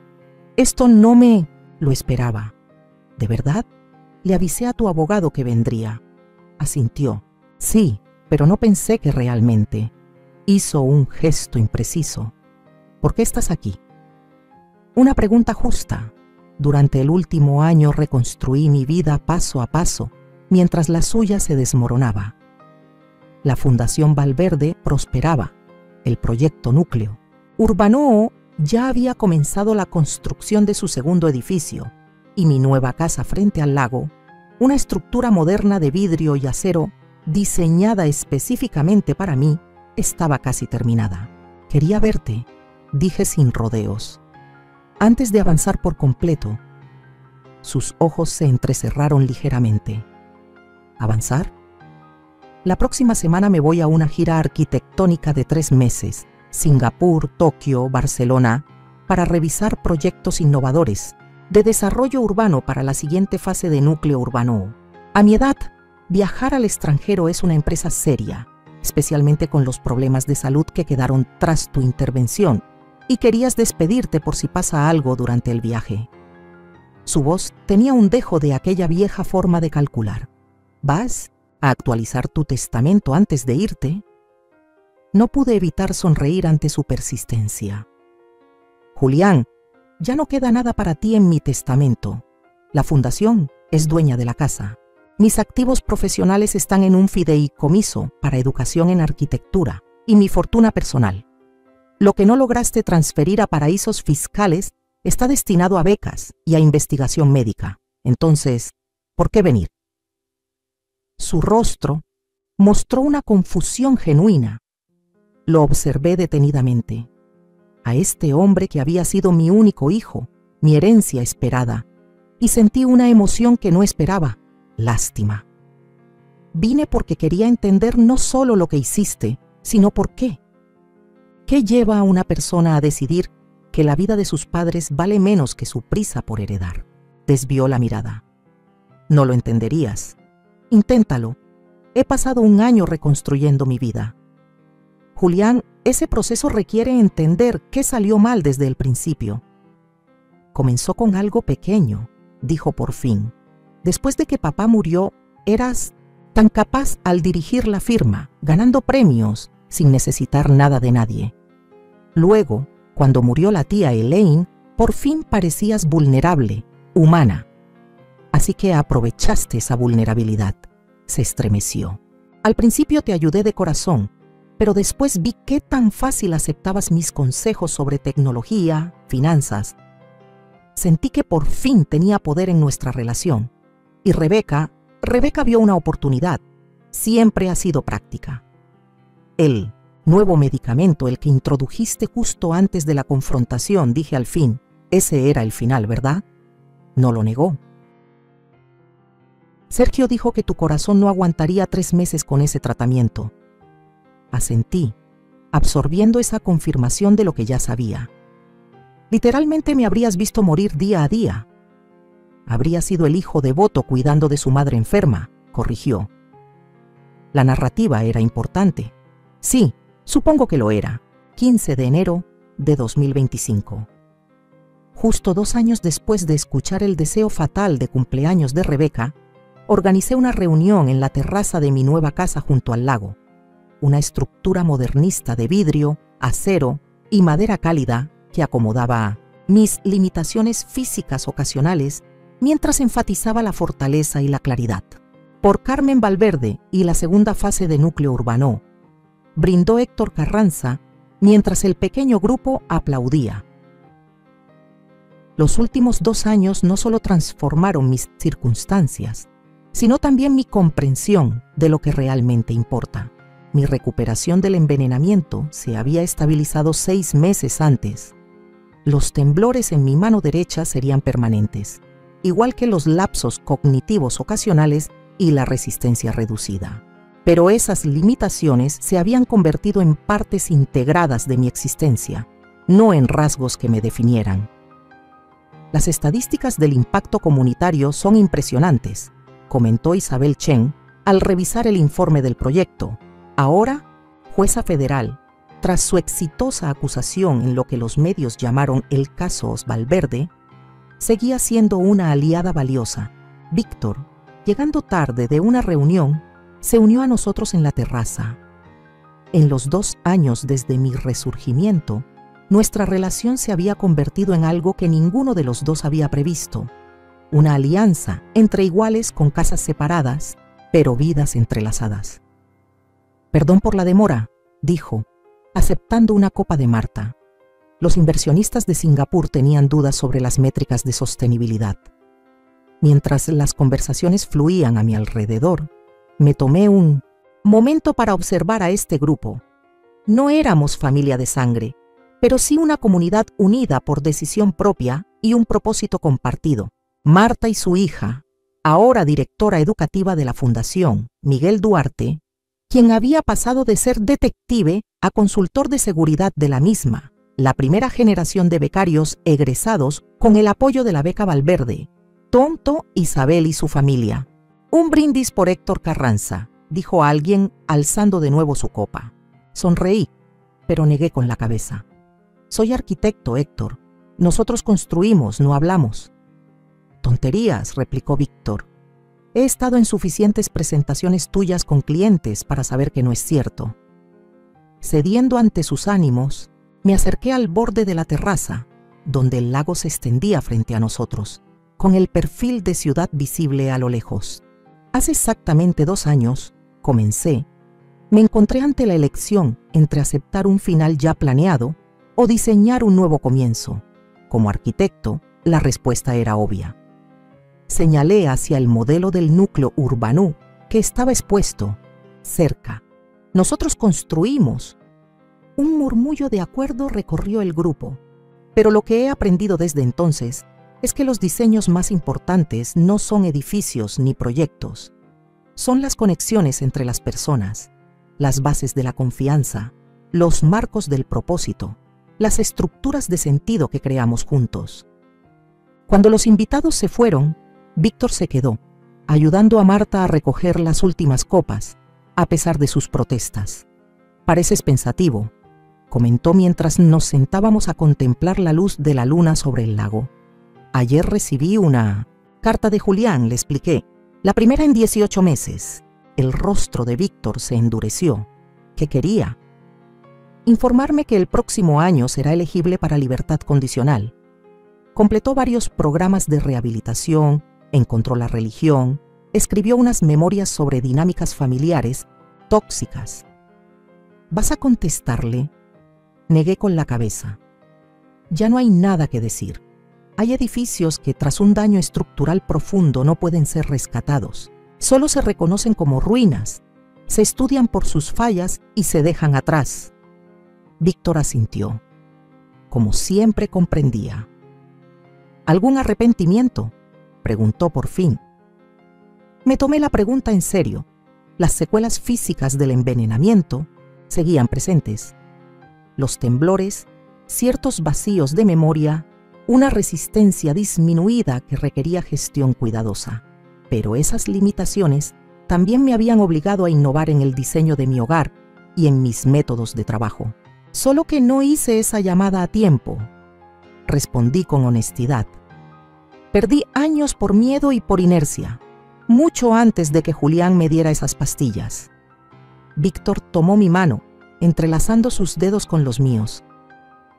esto no me lo esperaba. ¿De verdad? Le avisé a tu abogado que vendría. Asintió. Sí, pero no pensé que realmente. Hizo un gesto impreciso. ¿Por qué estás aquí? Una pregunta justa. Durante el último año reconstruí mi vida paso a paso, mientras la suya se desmoronaba. La Fundación Valverde prosperaba, el proyecto Núcleo. Urbanoo ya había comenzado la construcción de su segundo edificio, y mi nueva casa frente al lago, una estructura moderna de vidrio y acero diseñada específicamente para mí, estaba casi terminada. «Quería verte», dije sin rodeos. Antes de avanzar por completo, sus ojos se entrecerraron ligeramente. ¿Avanzar? La próxima semana me voy a una gira arquitectónica de 3 meses, Singapur, Tokio, Barcelona, para revisar proyectos innovadores de desarrollo urbano para la siguiente fase de Núcleo Urbanoo. A mi edad, viajar al extranjero es una empresa seria, especialmente con los problemas de salud que quedaron tras tu intervención, y querías despedirte por si pasa algo durante el viaje. Su voz tenía un dejo de aquella vieja forma de calcular. ¿Vas a actualizar tu testamento antes de irte? No pude evitar sonreír ante su persistencia. Julián, ya no queda nada para ti en mi testamento. La fundación es dueña de la casa. Mis activos profesionales están en un fideicomiso para educación en arquitectura y mi fortuna personal. Lo que no lograste transferir a paraísos fiscales está destinado a becas y a investigación médica. Entonces, ¿por qué venir? Su rostro mostró una confusión genuina. Lo observé detenidamente. A este hombre que había sido mi único hijo, mi herencia esperada, y sentí una emoción que no esperaba, lástima. Vine porque quería entender no solo lo que hiciste, sino por qué. ¿Qué lleva a una persona a decidir que la vida de sus padres vale menos que su prisa por heredar? Desvió la mirada. No lo entenderías. Inténtalo. He pasado 1 año reconstruyendo mi vida. Julián, ese proceso requiere entender qué salió mal desde el principio. Comenzó con algo pequeño, dijo por fin. Después de que papá murió, eras tan capaz al dirigir la firma, ganando premios, sin necesitar nada de nadie. Luego, cuando murió la tía Elaine, por fin parecías vulnerable, humana. Así que aprovechaste esa vulnerabilidad. Se estremeció. Al principio te ayudé de corazón, pero después vi qué tan fácil aceptabas mis consejos sobre tecnología, finanzas. Sentí que por fin tenía poder en nuestra relación. Y Rebeca vio una oportunidad. Siempre ha sido práctica. El nuevo medicamento, el que introdujiste justo antes de la confrontación, dije al fin, ese era el final, ¿verdad? No lo negó. Sergio dijo que tu corazón no aguantaría 3 meses con ese tratamiento. Asentí, absorbiendo esa confirmación de lo que ya sabía. Literalmente me habrías visto morir día a día. Habría sido el hijo devoto cuidando de su madre enferma, corrigió. La narrativa era importante. Sí, supongo que lo era. 15 de enero de 2025. Justo 2 años después de escuchar el deseo fatal de cumpleaños de Rebeca, organicé una reunión en la terraza de mi nueva casa junto al lago. Una estructura modernista de vidrio, acero y madera cálida que acomodaba mis limitaciones físicas ocasionales mientras enfatizaba la fortaleza y la claridad. Por Carmen Valverde y la segunda fase de Núcleo Urbanoo, brindó Héctor Carranza mientras el pequeño grupo aplaudía. Los últimos 2 años no solo transformaron mis circunstancias, sino también mi comprensión de lo que realmente importa. Mi recuperación del envenenamiento se había estabilizado 6 meses antes. Los temblores en mi mano derecha serían permanentes, igual que los lapsos cognitivos ocasionales y la resistencia reducida. Pero esas limitaciones se habían convertido en partes integradas de mi existencia, no en rasgos que me definieran. Las estadísticas del impacto comunitario son impresionantes, comentó Isabel Chen al revisar el informe del proyecto. Ahora, jueza federal, tras su exitosa acusación en lo que los medios llamaron el caso Valverde, seguía siendo una aliada valiosa. Víctor, llegando tarde de una reunión, se unió a nosotros en la terraza. En los 2 años desde mi resurgimiento, Nuestra relación se había convertido en algo que ninguno de los dos había previsto. Una alianza entre iguales con casas separadas, pero vidas entrelazadas. «Perdón por la demora», dijo, aceptando una copa de Marta. Los inversionistas de Singapur tenían dudas sobre las métricas de sostenibilidad. Mientras las conversaciones fluían a mi alrededor, me tomé un momento para observar a este grupo. No éramos familia de sangre, pero sí una comunidad unida por decisión propia y un propósito compartido. Marta y su hija, ahora directora educativa de la Fundación, Miguel Duarte, quien había pasado de ser detective a consultor de seguridad de la misma, la primera generación de becarios egresados con el apoyo de la beca Valverde, Tonto, Isabel y su familia. «Un brindis por Héctor Carranza», dijo alguien alzando de nuevo su copa. Sonreí, pero negué con la cabeza. «Soy arquitecto, Héctor. Nosotros construimos, no hablamos». «Tonterías», replicó Víctor. «He estado en suficientes presentaciones tuyas con clientes para saber que no es cierto». Cediendo ante sus ánimos, me acerqué al borde de la terraza, donde el lago se extendía frente a nosotros, con el perfil de ciudad visible a lo lejos. Hace exactamente 2 años, me encontré ante la elección entre aceptar un final ya planeado o diseñar un nuevo comienzo. Como arquitecto, la respuesta era obvia. Señalé hacia el modelo del núcleo Urbanú que estaba expuesto, cerca. «Nosotros construimos». Un murmullo de acuerdo recorrió el grupo, pero lo que he aprendido desde entonces es que los diseños más importantes no son edificios ni proyectos. Son las conexiones entre las personas, las bases de la confianza, los marcos del propósito, las estructuras de sentido que creamos juntos. Cuando los invitados se fueron, Víctor se quedó, ayudando a Marta a recoger las últimas copas, a pesar de sus protestas. «Pareces pensativo», comentó mientras nos sentábamos a contemplar la luz de la luna sobre el lago. «Ayer recibí una carta de Julián», le expliqué. «La primera en 18 meses. El rostro de Víctor se endureció. ¿Qué quería?» «Informarme que el próximo año será elegible para libertad condicional. Completó varios programas de rehabilitación, encontró la religión, escribió unas memorias sobre dinámicas familiares tóxicas». «¿Vas a contestarle?», negué con la cabeza. «Ya no hay nada que decir. Hay edificios que tras un daño estructural profundo no pueden ser rescatados. Solo se reconocen como ruinas, se estudian por sus fallas y se dejan atrás». Víctor asintió. Como siempre comprendía. «¿Algún arrepentimiento?», preguntó por fin. Me tomé la pregunta en serio. Las secuelas físicas del envenenamiento seguían presentes. Los temblores, ciertos vacíos de memoria, una resistencia disminuida que requería gestión cuidadosa. Pero esas limitaciones también me habían obligado a innovar en el diseño de mi hogar y en mis métodos de trabajo. Solo que no hice esa llamada a tiempo. Respondí con honestidad. Perdí años por miedo y por inercia, mucho antes de que Julián me diera esas pastillas. Víctor tomó mi mano, entrelazando sus dedos con los míos.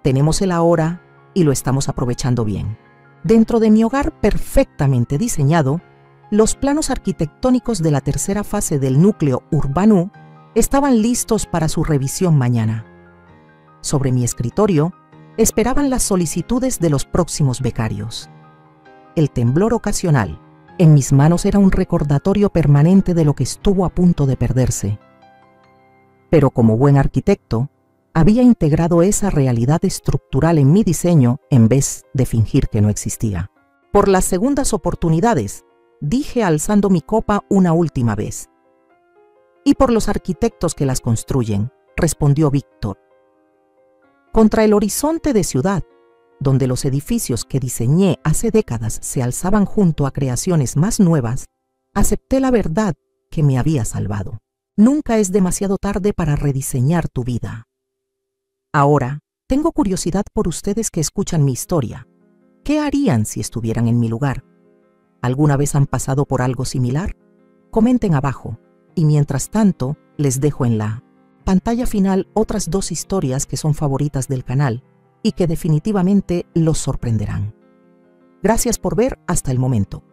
Tenemos el ahora y lo estamos aprovechando bien. Dentro de mi hogar perfectamente diseñado, los planos arquitectónicos de la tercera fase del núcleo Urbanú estaban listos para su revisión mañana. Sobre mi escritorio esperaban las solicitudes de los próximos becarios. El temblor ocasional en mis manos era un recordatorio permanente de lo que estuvo a punto de perderse. Pero como buen arquitecto, había integrado esa realidad estructural en mi diseño en vez de fingir que no existía. «Por las segundas oportunidades», dije alzando mi copa una última vez. «Y por los arquitectos que las construyen», respondió Víctor. Contra el horizonte de ciudad, donde los edificios que diseñé hace décadas se alzaban junto a creaciones más nuevas, acepté la verdad que me había salvado. Nunca es demasiado tarde para rediseñar tu vida. Ahora, tengo curiosidad por ustedes que escuchan mi historia. ¿Qué harían si estuvieran en mi lugar? ¿Alguna vez han pasado por algo similar? Comenten abajo, y mientras tanto, les dejo en la pantalla final otras 2 historias que son favoritas del canal y que definitivamente los sorprenderán. Gracias por ver hasta el momento.